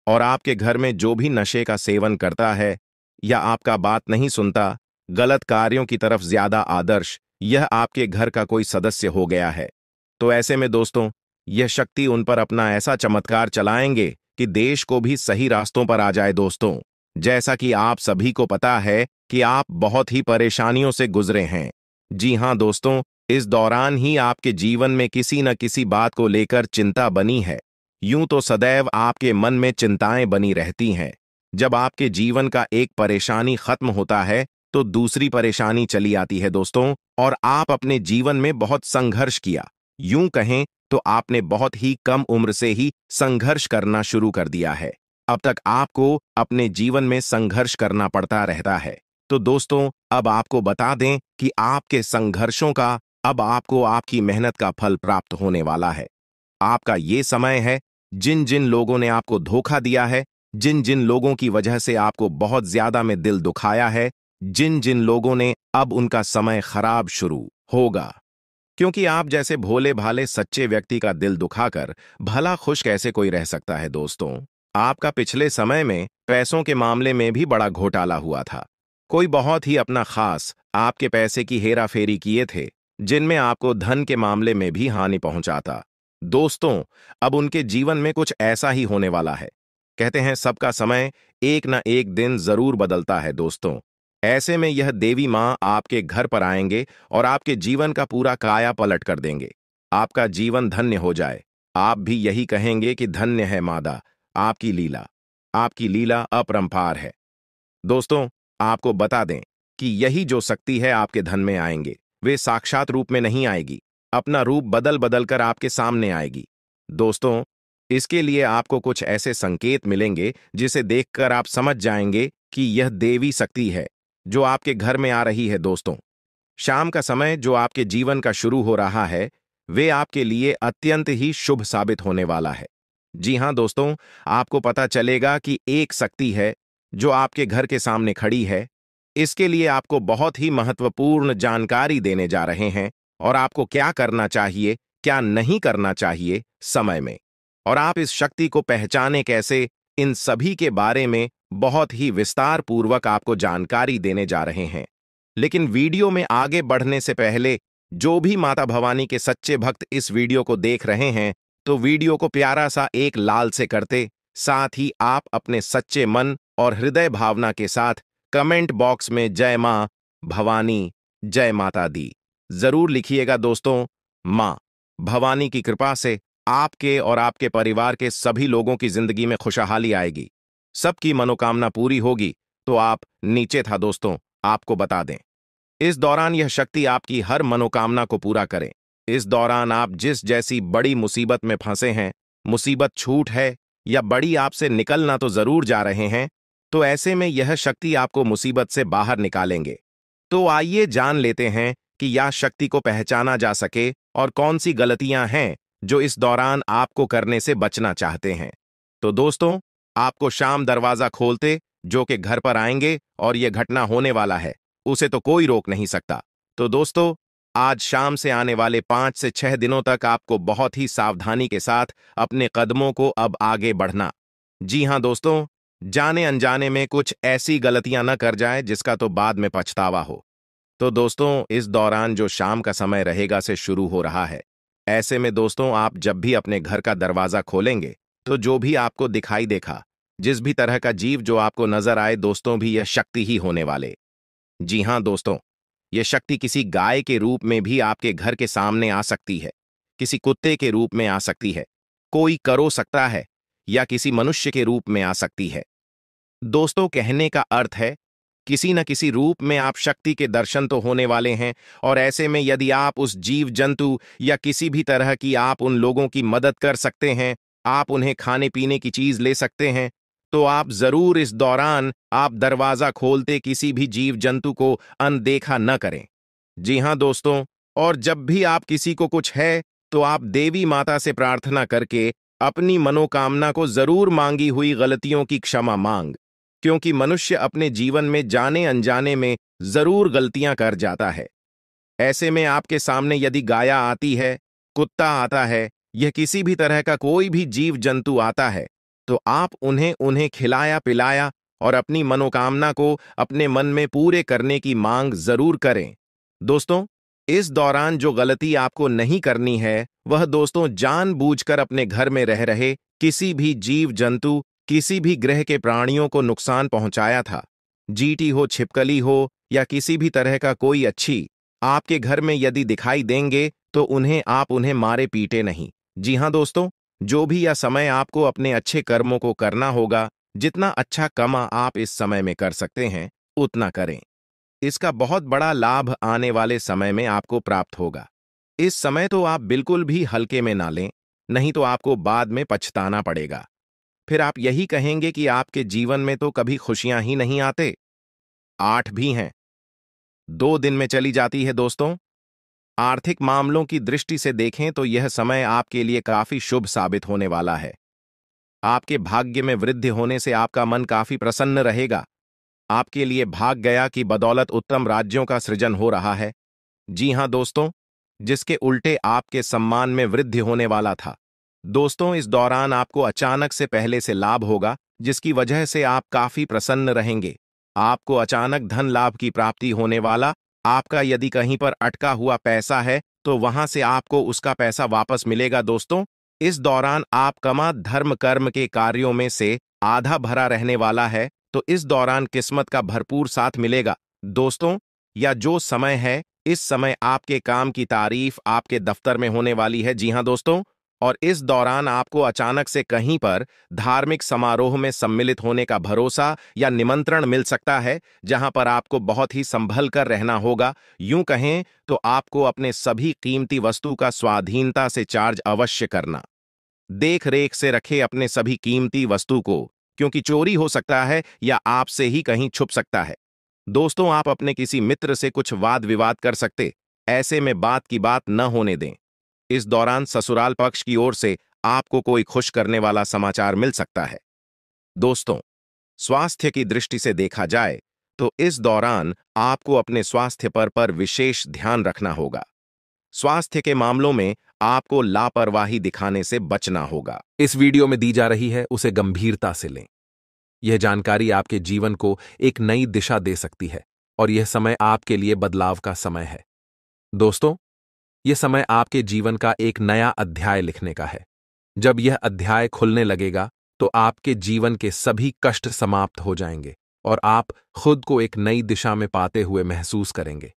और आपके घर में जो भी नशे का सेवन करता है या आपका बात नहीं सुनता, गलत कार्यों की तरफ ज्यादा आदर्श, यह आपके घर का कोई सदस्य हो गया है। तो ऐसे में दोस्तों, यह शक्ति उन पर अपना ऐसा चमत्कार चलाएंगे कि देश को भी सही रास्तों पर आ जाए। दोस्तों, जैसा कि आप सभी को पता है कि आप बहुत ही परेशानियों से गुजरे हैं। जी हां दोस्तों, इस दौरान ही आपके जीवन में किसी न किसी बात को लेकर चिंता बनी है। यूं तो सदैव आपके मन में चिंताएं बनी रहती हैं। जब आपके जीवन का एक परेशानी खत्म होता है तो दूसरी परेशानी चली आती है दोस्तों, और आप अपने जीवन में बहुत संघर्ष किया। यूं कहें तो आपने बहुत ही कम उम्र से ही संघर्ष करना शुरू कर दिया है। अब तक आपको अपने जीवन में संघर्ष करना पड़ता रहता है। तो दोस्तों, अब आपको बता दें कि आपके संघर्षों का अब आपको आपकी मेहनत का फल प्राप्त होने वाला है। आपका ये समय है, जिन जिन लोगों ने आपको धोखा दिया है, जिन जिन लोगों की वजह से आपको बहुत ज्यादा में दिल दुखाया है, जिन जिन लोगों ने, अब उनका समय खराब शुरू होगा। क्योंकि आप जैसे भोले भाले सच्चे व्यक्ति का दिल दुखाकर भला खुश कैसे कोई रह सकता है दोस्तों। आपका पिछले समय में पैसों के मामले में भी बड़ा घोटाला हुआ था। कोई बहुत ही अपना खास आपके पैसे की हेरा फेरी किए थे, जिनमें आपको धन के मामले में भी हानि पहुंचाता। दोस्तों, अब उनके जीवन में कुछ ऐसा ही होने वाला है। कहते हैं सबका समय एक न एक दिन जरूर बदलता है दोस्तों। ऐसे में यह देवी माँ आपके घर पर आएंगे और आपके जीवन का पूरा काया पलट कर देंगे। आपका जीवन धन्य हो जाए। आप भी यही कहेंगे कि धन्य है मादा, आपकी लीला। आपकी लीला अपरंपार है। दोस्तों, आपको बता दें कि यही जो शक्ति है आपके धन में आएंगे, वे साक्षात रूप में नहीं आएगी, अपना रूप बदल बदल कर आपके सामने आएगी। दोस्तों, इसके लिए आपको कुछ ऐसे संकेत मिलेंगे जिसे देखकर आप समझ जाएंगे कि यह देवी शक्ति है जो आपके घर में आ रही है। दोस्तों, शाम का समय जो आपके जीवन का शुरू हो रहा है, वे आपके लिए अत्यंत ही शुभ साबित होने वाला है। जी हां दोस्तों, आपको पता चलेगा कि एक शक्ति है जो आपके घर के सामने खड़ी है। इसके लिए आपको बहुत ही महत्वपूर्ण जानकारी देने जा रहे हैं और आपको क्या करना चाहिए, क्या नहीं करना चाहिए समय में, और आप इस शक्ति को पहचाने कैसे, इन सभी के बारे में बहुत ही विस्तार पूर्वक आपको जानकारी देने जा रहे हैं। लेकिन वीडियो में आगे बढ़ने से पहले जो भी माता भवानी के सच्चे भक्त इस वीडियो को देख रहे हैं, तो वीडियो को प्यारा सा एक लाल से करते, साथ ही आप अपने सच्चे मन और हृदय भावना के साथ कमेंट बॉक्स में जय मां भवानी, जय माता दी जरूर लिखिएगा दोस्तों। मां भवानी की कृपा से आपके और आपके परिवार के सभी लोगों की जिंदगी में खुशहाली आएगी, सबकी मनोकामना पूरी होगी। तो आप नीचे था दोस्तों, आपको बता दें, इस दौरान यह शक्ति आपकी हर मनोकामना को पूरा करे। इस दौरान आप जिस जैसी बड़ी मुसीबत में फंसे हैं, मुसीबत छूट है या बड़ी आपसे निकलना तो जरूर जा रहे हैं, तो ऐसे में यह शक्ति आपको मुसीबत से बाहर निकालेंगे। तो आइए जान लेते हैं कि यह शक्ति को पहचाना जा सके और कौन सी गलतियां हैं जो इस दौरान आपको करने से बचना चाहते हैं। तो दोस्तों, आपको शाम दरवाजा खोलते जो कि घर पर आएंगे और यह घटना होने वाला है, उसे तो कोई रोक नहीं सकता। तो दोस्तों, आज शाम से आने वाले 5 से 6 दिनों तक आपको बहुत ही सावधानी के साथ अपने कदमों को अब आगे बढ़ना। जी हां दोस्तों, जाने अनजाने में कुछ ऐसी गलतियां न कर जाए जिसका तो बाद में पछतावा हो। तो दोस्तों, इस दौरान जो शाम का समय रहेगा से शुरू हो रहा है। ऐसे में दोस्तों, आप जब भी अपने घर का दरवाजा खोलेंगे, तो जो भी आपको दिखाई देखा, जिस भी तरह का जीव जो आपको नजर आए दोस्तों, भी यह शक्ति ही होने वाले। जी हां दोस्तों, यह शक्ति किसी गाय के रूप में भी आपके घर के सामने आ सकती है, किसी कुत्ते के रूप में आ सकती है, कोई करो सकता है, या किसी मनुष्य के रूप में आ सकती है। दोस्तों, कहने का अर्थ है किसी न किसी रूप में आप शक्ति के दर्शन तो होने वाले हैं, और ऐसे में यदि आप उस जीव जंतु या किसी भी तरह की आप उन लोगों की मदद कर सकते हैं, आप उन्हें खाने पीने की चीज ले सकते हैं, तो आप जरूर इस दौरान आप दरवाजा खोलते किसी भी जीव जंतु को अनदेखा न करें। जी हां दोस्तों, और जब भी आप किसी को कुछ है, तो आप देवी माता से प्रार्थना करके अपनी मनोकामना को जरूर मांगी हुई गलतियों की क्षमा मांग, क्योंकि मनुष्य अपने जीवन में जाने अनजाने में जरूर गलतियां कर जाता है। ऐसे में आपके सामने यदि गाय आती है, कुत्ता आता है, यह किसी भी तरह का कोई भी जीव जंतु आता है, तो आप उन्हें उन्हें खिलाया पिलाया और अपनी मनोकामना को अपने मन में पूरे करने की मांग जरूर करें। दोस्तों, इस दौरान जो गलती आपको नहीं करनी है, वह दोस्तों जानबूझकर अपने घर में रह रहे किसी भी जीव जंतु, किसी भी ग्रह के प्राणियों को नुकसान पहुंचाया था। जीटी हो, छिपकली हो, या किसी भी तरह का कोई अच्छी आपके घर में यदि दिखाई देंगे, तो आप उन्हें मारे पीटे नहीं। जी हां दोस्तों, जो भी यह समय आपको अपने अच्छे कर्मों को करना होगा, जितना अच्छा कमा आप इस समय में कर सकते हैं, उतना करें। इसका बहुत बड़ा लाभ आने वाले समय में आपको प्राप्त होगा। इस समय तो आप बिल्कुल भी हल्के में ना लें, नहीं तो आपको बाद में पछताना पड़ेगा। फिर आप यही कहेंगे कि आपके जीवन में तो कभी खुशियां ही नहीं आते। 8 भी हैं। 2 दिन में चली जाती है दोस्तों। आर्थिक मामलों की दृष्टि से देखें तो यह समय आपके लिए काफी शुभ साबित होने वाला है। आपके भाग्य में वृद्धि होने से आपका मन काफी प्रसन्न रहेगा। आपके लिए भाग गया की बदौलत उत्तम राज्यों का सृजन हो रहा है। जी हां दोस्तों, जिसके उल्टे आपके सम्मान में वृद्धि होने वाला था। दोस्तों, इस दौरान आपको अचानक से पहले से लाभ होगा, जिसकी वजह से आप काफी प्रसन्न रहेंगे। आपको अचानक धन लाभ की प्राप्ति होने वाला। आपका यदि कहीं पर अटका हुआ पैसा है तो वहां से आपको उसका पैसा वापस मिलेगा। दोस्तों, इस दौरान आप कमा धर्म कर्म के कार्यों में से आधा भरा रहने वाला है, तो इस दौरान किस्मत का भरपूर साथ मिलेगा। दोस्तों, या जो समय है, इस समय आपके काम की तारीफ आपके दफ्तर में होने वाली है। जी हां दोस्तों, और इस दौरान आपको अचानक से कहीं पर धार्मिक समारोह में सम्मिलित होने का भरोसा या निमंत्रण मिल सकता है, जहां पर आपको बहुत ही संभल कर रहना होगा। यूं कहें तो आपको अपने सभी कीमती वस्तु का स्वाधीनता से चार्ज अवश्य करना। देख रेख से रखे अपने सभी कीमती वस्तु को, क्योंकि चोरी हो सकता है या आपसे ही कहीं छुप सकता है। दोस्तों, आप अपने किसी मित्र से कुछ वाद विवाद कर सकते, ऐसे में बात की बात न होने दें। इस दौरान ससुराल पक्ष की ओर से आपको कोई खुश करने वाला समाचार मिल सकता है। दोस्तों, स्वास्थ्य की दृष्टि से देखा जाए तो इस दौरान आपको अपने स्वास्थ्य पर विशेष ध्यान रखना होगा। स्वास्थ्य के मामलों में आपको लापरवाही दिखाने से बचना होगा। इस वीडियो में दी जा रही है उसे गंभीरता से लें। यह जानकारी आपके जीवन को एक नई दिशा दे सकती है और यह समय आपके लिए बदलाव का समय है। दोस्तों, यह समय आपके जीवन का एक नया अध्याय लिखने का है। जब यह अध्याय खुलने लगेगा तो आपके जीवन के सभी कष्ट समाप्त हो जाएंगे और आप खुद को एक नई दिशा में पाते हुए महसूस करेंगे।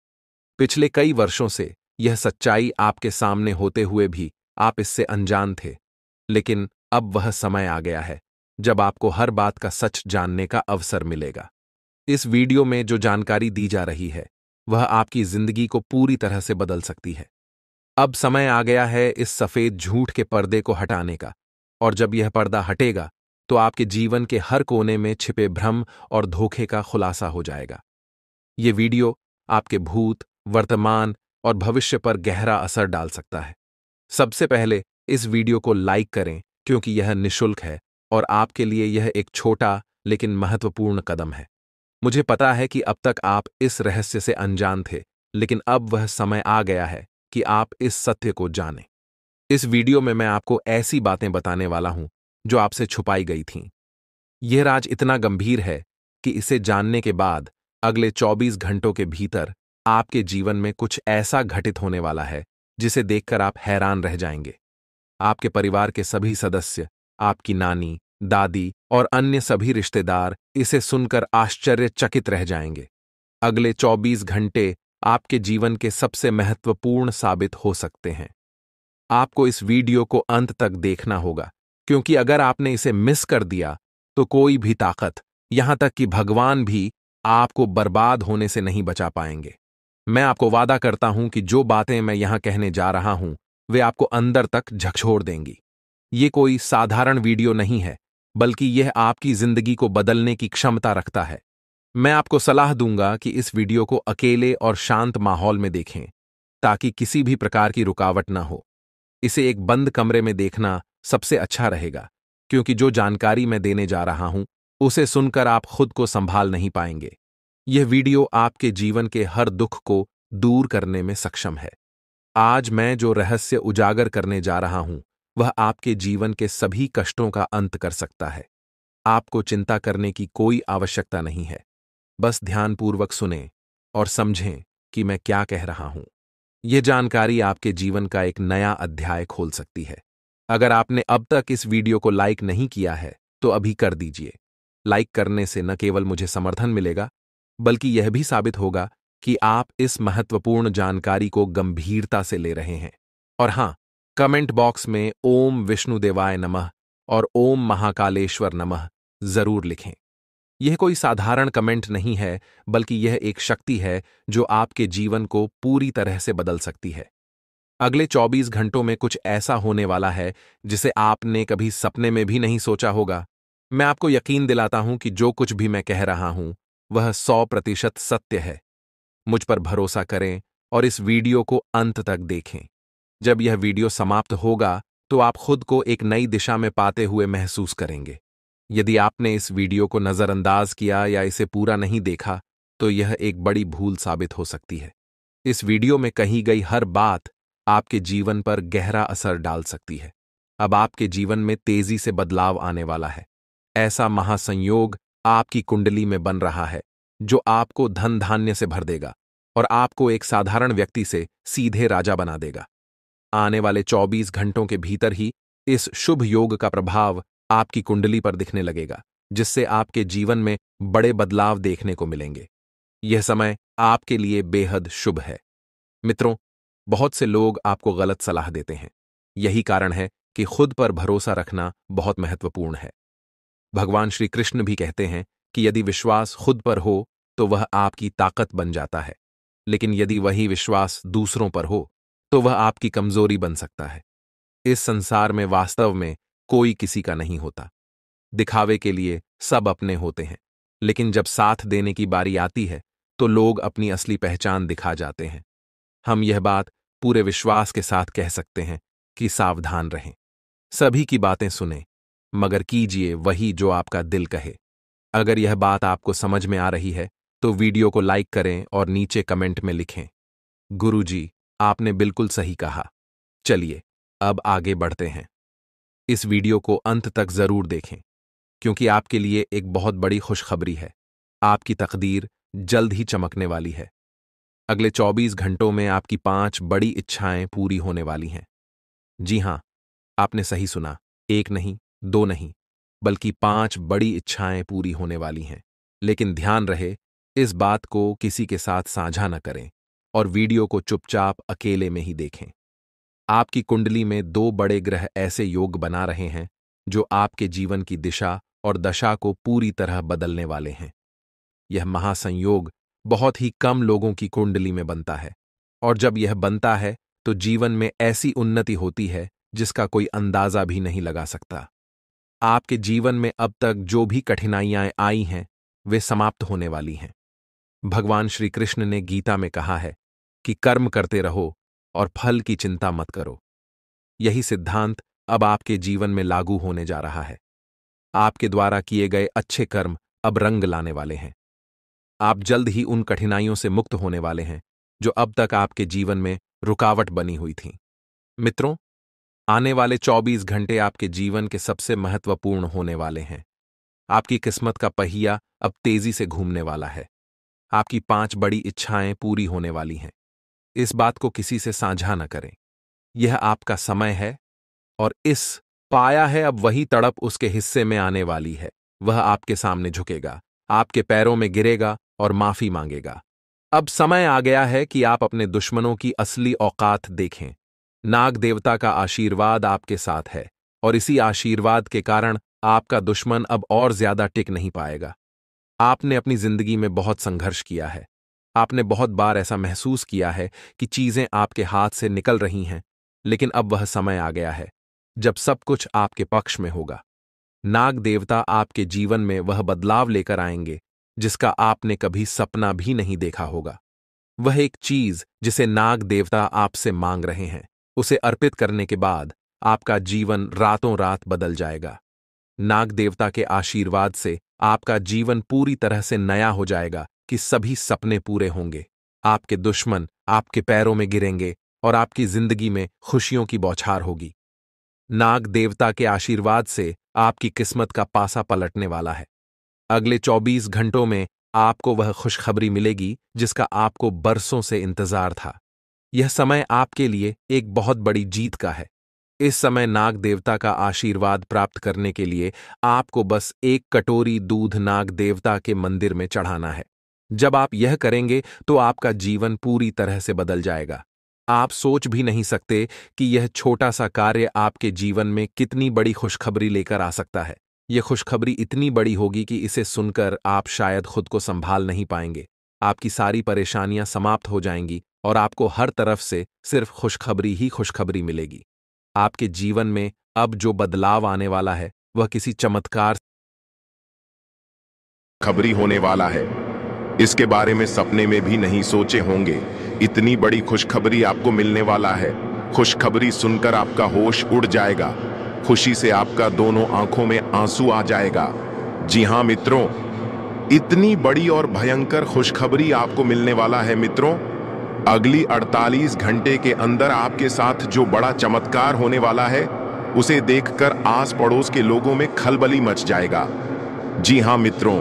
पिछले कई वर्षों से यह सच्चाई आपके सामने होते हुए भी आप इससे अनजान थे, लेकिन अब वह समय आ गया है जब आपको हर बात का सच जानने का अवसर मिलेगा। इस वीडियो में जो जानकारी दी जा रही है वह आपकी जिंदगी को पूरी तरह से बदल सकती है। अब समय आ गया है इस सफेद झूठ के पर्दे को हटाने का, और जब यह पर्दा हटेगा तो आपके जीवन के हर कोने में छिपे भ्रम और धोखे का खुलासा हो जाएगा। यह वीडियो आपके भूत, वर्तमान और भविष्य पर गहरा असर डाल सकता है। सबसे पहले इस वीडियो को लाइक करें, क्योंकि यह निःशुल्क है और आपके लिए यह एक छोटा लेकिन महत्वपूर्ण कदम है। मुझे पता है कि अब तक आप इस रहस्य से अनजान थे, लेकिन अब वह समय आ गया है कि आप इस सत्य को जानें। इस वीडियो में मैं आपको ऐसी बातें बताने वाला हूं जो आपसे छुपाई गई थीं। यह राज इतना गंभीर है कि इसे जानने के बाद अगले 24 घंटों के भीतर आपके जीवन में कुछ ऐसा घटित होने वाला है जिसे देखकर आप हैरान रह जाएंगे। आपके परिवार के सभी सदस्य, आपकी नानी, दादी और अन्य सभी रिश्तेदार इसे सुनकर आश्चर्यचकित रह जाएंगे। अगले 24 घंटे आपके जीवन के सबसे महत्वपूर्ण साबित हो सकते हैं। आपको इस वीडियो को अंत तक देखना होगा, क्योंकि अगर आपने इसे मिस कर दिया तो कोई भी ताकत, यहां तक कि भगवान भी, आपको बर्बाद होने से नहीं बचा पाएंगे। मैं आपको वादा करता हूं कि जो बातें मैं यहां कहने जा रहा हूं वे आपको अंदर तक झकझोर देंगी। ये कोई साधारण वीडियो नहीं है, बल्कि यह आपकी जिंदगी को बदलने की क्षमता रखता है। मैं आपको सलाह दूंगा कि इस वीडियो को अकेले और शांत माहौल में देखें, ताकि किसी भी प्रकार की रुकावट न हो। इसे एक बंद कमरे में देखना सबसे अच्छा रहेगा, क्योंकि जो जानकारी मैं देने जा रहा हूं उसे सुनकर आप खुद को संभाल नहीं पाएंगे। यह वीडियो आपके जीवन के हर दुख को दूर करने में सक्षम है। आज मैं जो रहस्य उजागर करने जा रहा हूं वह आपके जीवन के सभी कष्टों का अंत कर सकता है। आपको चिंता करने की कोई आवश्यकता नहीं है। बस ध्यानपूर्वक सुनें और समझें कि मैं क्या कह रहा हूं। यह जानकारी आपके जीवन का एक नया अध्याय खोल सकती है। अगर आपने अब तक इस वीडियो को लाइक नहीं किया है तो अभी कर दीजिए। लाइक करने से न केवल मुझे समर्थन मिलेगा, बल्कि यह भी साबित होगा कि आप इस महत्वपूर्ण जानकारी को गंभीरता से ले रहे हैं। और हां, कमेंट बॉक्स में ओम विष्णुदेवाय नमः और ओम महाकालेश्वर नमः जरूर लिखें। यह कोई साधारण कमेंट नहीं है, बल्कि यह एक शक्ति है जो आपके जीवन को पूरी तरह से बदल सकती है। अगले 24 घंटों में कुछ ऐसा होने वाला है जिसे आपने कभी सपने में भी नहीं सोचा होगा। मैं आपको यकीन दिलाता हूं कि जो कुछ भी मैं कह रहा हूं वह 100% सत्य है। मुझ पर भरोसा करें और इस वीडियो को अंत तक देखें। जब यह वीडियो समाप्त होगा तो आप खुद को एक नई दिशा में पाते हुए महसूस करेंगे। यदि आपने इस वीडियो को नजरअंदाज किया या इसे पूरा नहीं देखा तो यह एक बड़ी भूल साबित हो सकती है। इस वीडियो में कही गई हर बात आपके जीवन पर गहरा असर डाल सकती है। अब आपके जीवन में तेजी से बदलाव आने वाला है। ऐसा महासंयोग आपकी कुंडली में बन रहा है जो आपको धन धान्य से भर देगा और आपको एक साधारण व्यक्ति से सीधे राजा बना देगा। आने वाले 24 घंटों के भीतर ही इस शुभ योग का प्रभाव आपकी कुंडली पर दिखने लगेगा, जिससे आपके जीवन में बड़े बदलाव देखने को मिलेंगे। यह समय आपके लिए बेहद शुभ है। मित्रों, बहुत से लोग आपको गलत सलाह देते हैं। यही कारण है कि खुद पर भरोसा रखना बहुत महत्वपूर्ण है। भगवान श्री कृष्ण भी कहते हैं कि यदि विश्वास खुद पर हो तो वह आपकी ताकत बन जाता है, लेकिन यदि वही विश्वास दूसरों पर हो तो वह आपकी कमजोरी बन सकता है। इस संसार में वास्तव में कोई किसी का नहीं होता। दिखावे के लिए सब अपने होते हैं, लेकिन जब साथ देने की बारी आती है तो लोग अपनी असली पहचान दिखा जाते हैं। हम यह बात पूरे विश्वास के साथ कह सकते हैं कि सावधान रहें। सभी की बातें सुनें, मगर कीजिए वही जो आपका दिल कहे। अगर यह बात आपको समझ में आ रही है तो वीडियो को लाइक करें और नीचे कमेंट में लिखें, गुरुजी, आपने बिल्कुल सही कहा। चलिए अब आगे बढ़ते हैं। इस वीडियो को अंत तक जरूर देखें, क्योंकि आपके लिए एक बहुत बड़ी खुशखबरी है। आपकी तकदीर जल्द ही चमकने वाली है। अगले 24 घंटों में आपकी 5 बड़ी इच्छाएं पूरी होने वाली हैं। जी हां, आपने सही सुना, एक नहीं, दो नहीं, बल्कि 5 बड़ी इच्छाएं पूरी होने वाली हैं। लेकिन ध्यान रहे, इस बात को किसी के साथ साझा न करें और वीडियो को चुपचाप अकेले में ही देखें। आपकी कुंडली में 2 बड़े ग्रह ऐसे योग बना रहे हैं जो आपके जीवन की दिशा और दशा को पूरी तरह बदलने वाले हैं। यह महासंयोग बहुत ही कम लोगों की कुंडली में बनता है, और जब यह बनता है तो जीवन में ऐसी उन्नति होती है जिसका कोई अंदाजा भी नहीं लगा सकता। आपके जीवन में अब तक जो भी कठिनाइयां आई हैं वे समाप्त होने वाली हैं। भगवान श्री कृष्ण ने गीता में कहा है कि कर्म करते रहो और फल की चिंता मत करो। यही सिद्धांत अब आपके जीवन में लागू होने जा रहा है। आपके द्वारा किए गए अच्छे कर्म अब रंग लाने वाले हैं। आप जल्द ही उन कठिनाइयों से मुक्त होने वाले हैं जो अब तक आपके जीवन में रुकावट बनी हुई थीं। मित्रों, आने वाले 24 घंटे आपके जीवन के सबसे महत्वपूर्ण होने वाले हैं। आपकी किस्मत का पहिया अब तेजी से घूमने वाला है। आपकी 5 बड़ी इच्छाएं पूरी होने वाली हैं। इस बात को किसी से साझा न करें। यह आपका समय है, और इस पाया है अब वही तड़प उसके हिस्से में आने वाली है। वह आपके सामने झुकेगा, आपके पैरों में गिरेगा और माफी मांगेगा। अब समय आ गया है कि आप अपने दुश्मनों की असली औकात देखें। नाग देवता का आशीर्वाद आपके साथ है, और इसी आशीर्वाद के कारण आपका दुश्मन अब और ज्यादा टिक नहीं पाएगा। आपने अपनी जिंदगी में बहुत संघर्ष किया है। आपने बहुत बार ऐसा महसूस किया है कि चीजें आपके हाथ से निकल रही हैं, लेकिन अब वह समय आ गया है जब सब कुछ आपके पक्ष में होगा। नाग देवता आपके जीवन में वह बदलाव लेकर आएंगे जिसका आपने कभी सपना भी नहीं देखा होगा। वह एक चीज जिसे नाग देवता आपसे मांग रहे हैं, उसे अर्पित करने के बाद आपका जीवन रातों रात बदल जाएगा। नाग देवता के आशीर्वाद से आपका जीवन पूरी तरह से नया हो जाएगा कि सभी सपने पूरे होंगे। आपके दुश्मन आपके पैरों में गिरेंगे और आपकी जिंदगी में खुशियों की बौछार होगी। नाग देवता के आशीर्वाद से आपकी किस्मत का पासा पलटने वाला है। अगले 24 घंटों में आपको वह खुशखबरी मिलेगी जिसका आपको बरसों से इंतजार था। यह समय आपके लिए एक बहुत बड़ी जीत का है। इस समय नाग देवता का आशीर्वाद प्राप्त करने के लिए आपको बस 1 कटोरी दूध नाग देवता के मंदिर में चढ़ाना है। जब आप यह करेंगे तो आपका जीवन पूरी तरह से बदल जाएगा। आप सोच भी नहीं सकते कि यह छोटा सा कार्य आपके जीवन में कितनी बड़ी खुशखबरी लेकर आ सकता है। यह खुशखबरी इतनी बड़ी होगी कि इसे सुनकर आप शायद खुद को संभाल नहीं पाएंगे। आपकी सारी परेशानियां समाप्त हो जाएंगी और आपको हर तरफ से सिर्फ खुशखबरी ही खुशखबरी मिलेगी। आपके जीवन में अब जो बदलाव आने वाला है वह किसी चमत्कार खबरी होने वाला है। इसके बारे में सपने में भी नहीं सोचे होंगे। इतनी बड़ी खुशखबरी आपको मिलने वाला है। खुशखबरी सुनकर आपका होश उड़ जाएगा। खुशी से आपका दोनों आंखों में आंसू आ जाएगा। जी हाँ मित्रों, इतनी बड़ी और भयंकर खुशखबरी आपको मिलने वाला है मित्रों। अगली 48 घंटे के अंदर आपके साथ जो बड़ा चमत्कार होने वाला है, उसे देखकर आस पड़ोस के लोगों में खलबली मच जाएगा। जी हाँ मित्रों,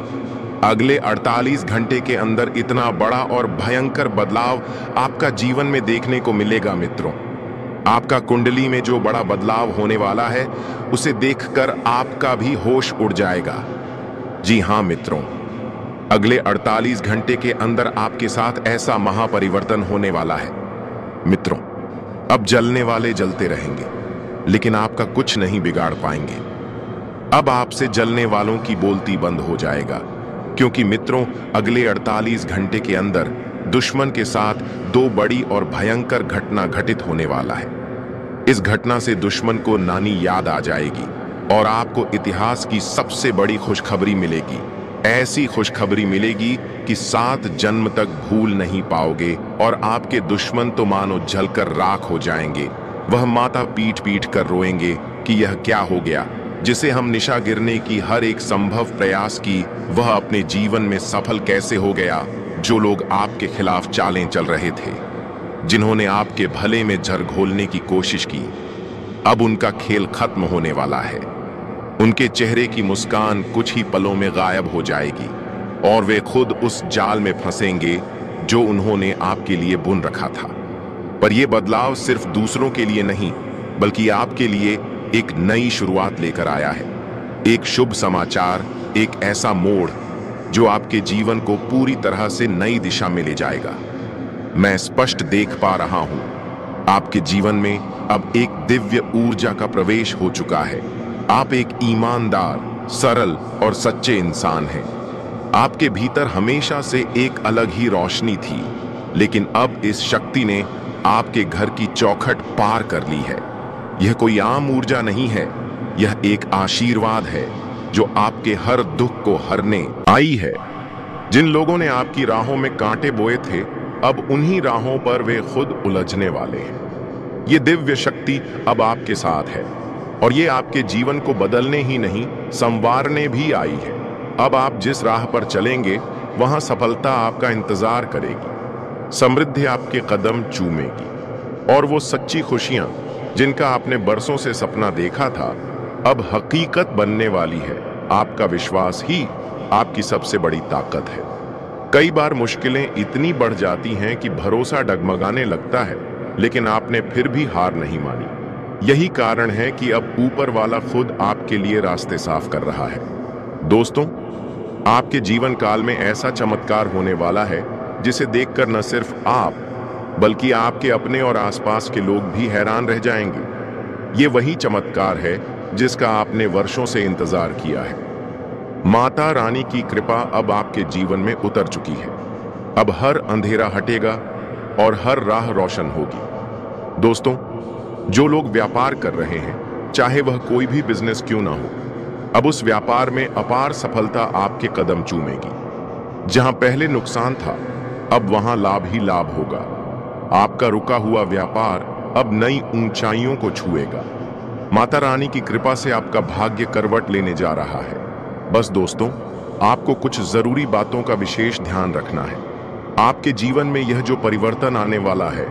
अगले 48 घंटे के अंदर इतना बड़ा और भयंकर बदलाव आपका जीवन में देखने को मिलेगा मित्रों। आपका कुंडली में जो बड़ा बदलाव होने वाला है, उसे देखकर आपका भी होश उड़ जाएगा। जी हाँ मित्रों, अगले 48 घंटे के अंदर आपके साथ ऐसा महापरिवर्तन होने वाला है। मित्रों, अब जलने वाले जलते रहेंगे, लेकिन आपका कुछ नहीं बिगाड़ पाएंगे। अब आपसे जलने वालों की बोलती बंद हो जाएगा, क्योंकि मित्रों, अगले 48 घंटे के अंदर दुश्मन के साथ दो बड़ी और भयंकर घटना घटित होने वाला है। इस घटना से दुश्मन को नानी याद आ जाएगी और आपको इतिहास की सबसे बड़ी खुशखबरी मिलेगी। ऐसी खुशखबरी मिलेगी कि 7 जन्म तक भूल नहीं पाओगे और आपके दुश्मन तो मानो जलकर राख हो जाएंगे। वह माता पीट पीट कर रोएंगे कि यह क्या हो गया। जिसे हम निशा गिरने की हर एक संभव प्रयास की, वह अपने जीवन में सफल कैसे हो गया। जो लोग आपके खिलाफ चालें चल रहे थे, जिन्होंने आपके भले में जर घोलने की कोशिश की, अब उनका खेल खत्म होने वाला है। उनके चेहरे की मुस्कान कुछ ही पलों में गायब हो जाएगी और वे खुद उस जाल में फंसेंगे जो उन्होंने आपके लिए बुन रखा था। पर यह बदलाव सिर्फ दूसरों के लिए नहीं, बल्कि आपके लिए एक नई शुरुआत लेकर आया है। एक शुभ समाचार, एक ऐसा मोड़ जो आपके जीवन को पूरी तरह से नई दिशा में ले जाएगा। मैं स्पष्ट देख पा रहा हूं, आपके जीवन में अब एक दिव्य ऊर्जा का प्रवेश हो चुका है। आप एक ईमानदार, सरल और सच्चे इंसान हैं। आपके भीतर हमेशा से एक अलग ही रोशनी थी, लेकिन अब इस शक्ति ने आपके घर की चौखट पार कर ली है। यह कोई आम ऊर्जा नहीं है, यह एक आशीर्वाद है जो आपके हर दुख को हरने आई है। जिन लोगों ने आपकी राहों में कांटे बोए थे, अब उन्हीं राहों पर वे खुद उलझने वाले हैं। ये दिव्य शक्ति अब आपके साथ है और ये आपके जीवन को बदलने ही नहीं, संवारने भी आई है। अब आप जिस राह पर चलेंगे, वहां सफलता आपका इंतजार करेगी, समृद्धि आपके कदम चूमेगी और वो सच्ची खुशियां जिनका आपने बरसों से सपना देखा था, अब हकीकत बनने वाली है। आपका विश्वास ही आपकी सबसे बड़ी ताकत है। कई बार मुश्किलें इतनी बढ़ जाती हैं कि भरोसा डगमगाने लगता है, लेकिन आपने फिर भी हार नहीं मानी। यही कारण है कि अब ऊपर वाला खुद आपके लिए रास्ते साफ कर रहा है। दोस्तों, आपके जीवन काल में ऐसा चमत्कार होने वाला है जिसे देखकर न सिर्फ आप, बल्कि आपके अपने और आसपास के लोग भी हैरान रह जाएंगे। ये वही चमत्कार है जिसका आपने वर्षों से इंतजार किया है। माता रानी की कृपा अब आपके जीवन में उतर चुकी है। अब हर अंधेरा हटेगा और हर राह रोशन होगी। दोस्तों, जो लोग व्यापार कर रहे हैं, चाहे वह कोई भी बिजनेस क्यों ना हो, अब उस व्यापार में अपार सफलता आपके कदम चूमेगी। जहां पहले नुकसान था, अब वहां लाभ ही लाभ होगा। आपका रुका हुआ व्यापार अब नई ऊंचाइयों को छुएगा। माता रानी की कृपा से आपका भाग्य करवट लेने जा रहा है। बस दोस्तों, आपको कुछ जरूरी बातों का विशेष ध्यान रखना है। आपके जीवन में यह जो परिवर्तन आने वाला है,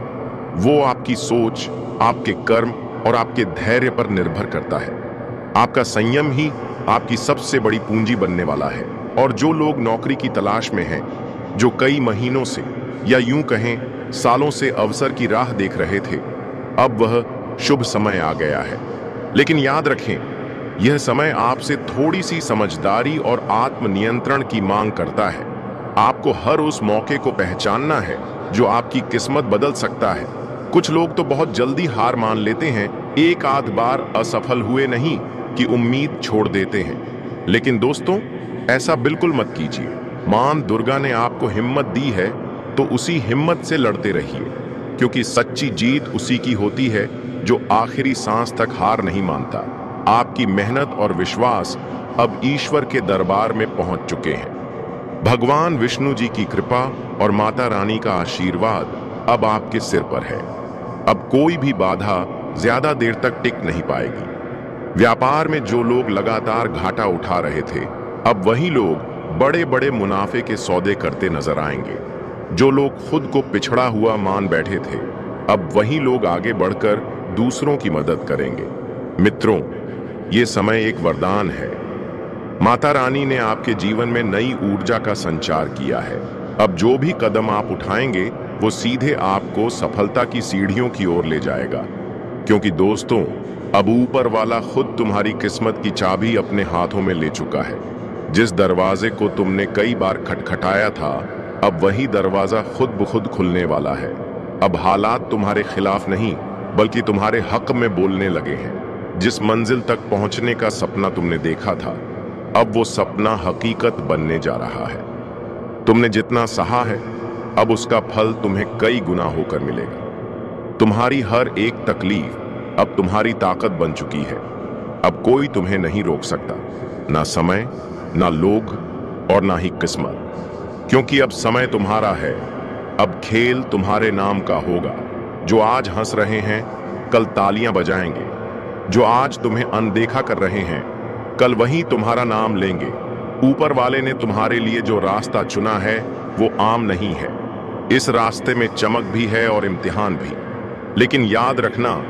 वो आपकी सोच, आपके कर्म और आपके धैर्य पर निर्भर करता है। आपका संयम ही आपकी सबसे बड़ी पूंजी बनने वाला है। और जो लोग नौकरी की तलाश में हैं, जो कई महीनों से या यूं कहें सालों से अवसर की राह देख रहे थे, अब वह शुभ समय आ गया है। लेकिन याद रखें, यह समय आपसे थोड़ी सी समझदारी और आत्मनियंत्रण की मांग करता है। आपको हर उस मौके को पहचानना है जो आपकी किस्मत बदल सकता है। कुछ लोग तो बहुत जल्दी हार मान लेते हैं, एक आध बार असफल हुए नहीं कि उम्मीद छोड़ देते हैं। लेकिन दोस्तों, ऐसा बिल्कुल मत कीजिए। मां दुर्गा ने आपको हिम्मत दी है, तो उसी हिम्मत से लड़ते रहिए, क्योंकि सच्ची जीत उसी की होती है जो आखिरी सांस तक हार नहीं मानता। आपकी मेहनत और विश्वास अब ईश्वर के दरबार में पहुंच चुके हैं। भगवान विष्णु जी की कृपा और माता रानी का आशीर्वाद अब आपके सिर पर है। अब कोई भी बाधा ज्यादा देर तक टिक नहीं पाएगी। व्यापार में जो लोग लगातार घाटा उठा रहे थे, अब वही लोग बड़े बड़े मुनाफे के सौदे करते नजर आएंगे। जो लोग खुद को पिछड़ा हुआ मान बैठे थे, अब वही लोग आगे बढ़कर दूसरों की मदद करेंगे। मित्रों, ये समय एक वरदान है। माता रानी ने आपके जीवन में नई ऊर्जा का संचार किया है। अब जो भी कदम आप उठाएंगे वो सीधे आपको सफलता की सीढ़ियों की ओर ले जाएगा। क्योंकि दोस्तों, अब ऊपर वाला खुद तुम्हारी किस्मत की चाबी अपने हाथों में ले चुका है। जिस दरवाजे को तुमने कई बार खटखटाया था, अब वही दरवाजा खुद ब खुद खुलने वाला है। अब हालात तुम्हारे खिलाफ नहीं, बल्कि तुम्हारे हक में बोलने लगे हैं। जिस मंजिल तक पहुंचने का सपना तुमने देखा था, अब वो सपना हकीकत बनने जा रहा है। तुमने जितना सहा है, अब उसका फल तुम्हें कई गुना होकर मिलेगा। तुम्हारी हर एक तकलीफ अब तुम्हारी ताकत बन चुकी है। अब कोई तुम्हें नहीं रोक सकता, ना समय, ना लोग और ना ही किस्मत। क्योंकि अब समय तुम्हारा है। अब खेल तुम्हारे नाम का होगा। जो आज हंस रहे हैं, कल तालियां बजाएंगे। जो आज तुम्हें अनदेखा कर रहे हैं, कल वही तुम्हारा नाम लेंगे। ऊपर वाले ने तुम्हारे लिए जो रास्ता चुना है, वो आम नहीं है। इस रास्ते में चमक भी है और इम्तिहान भी। लेकिन याद रखना,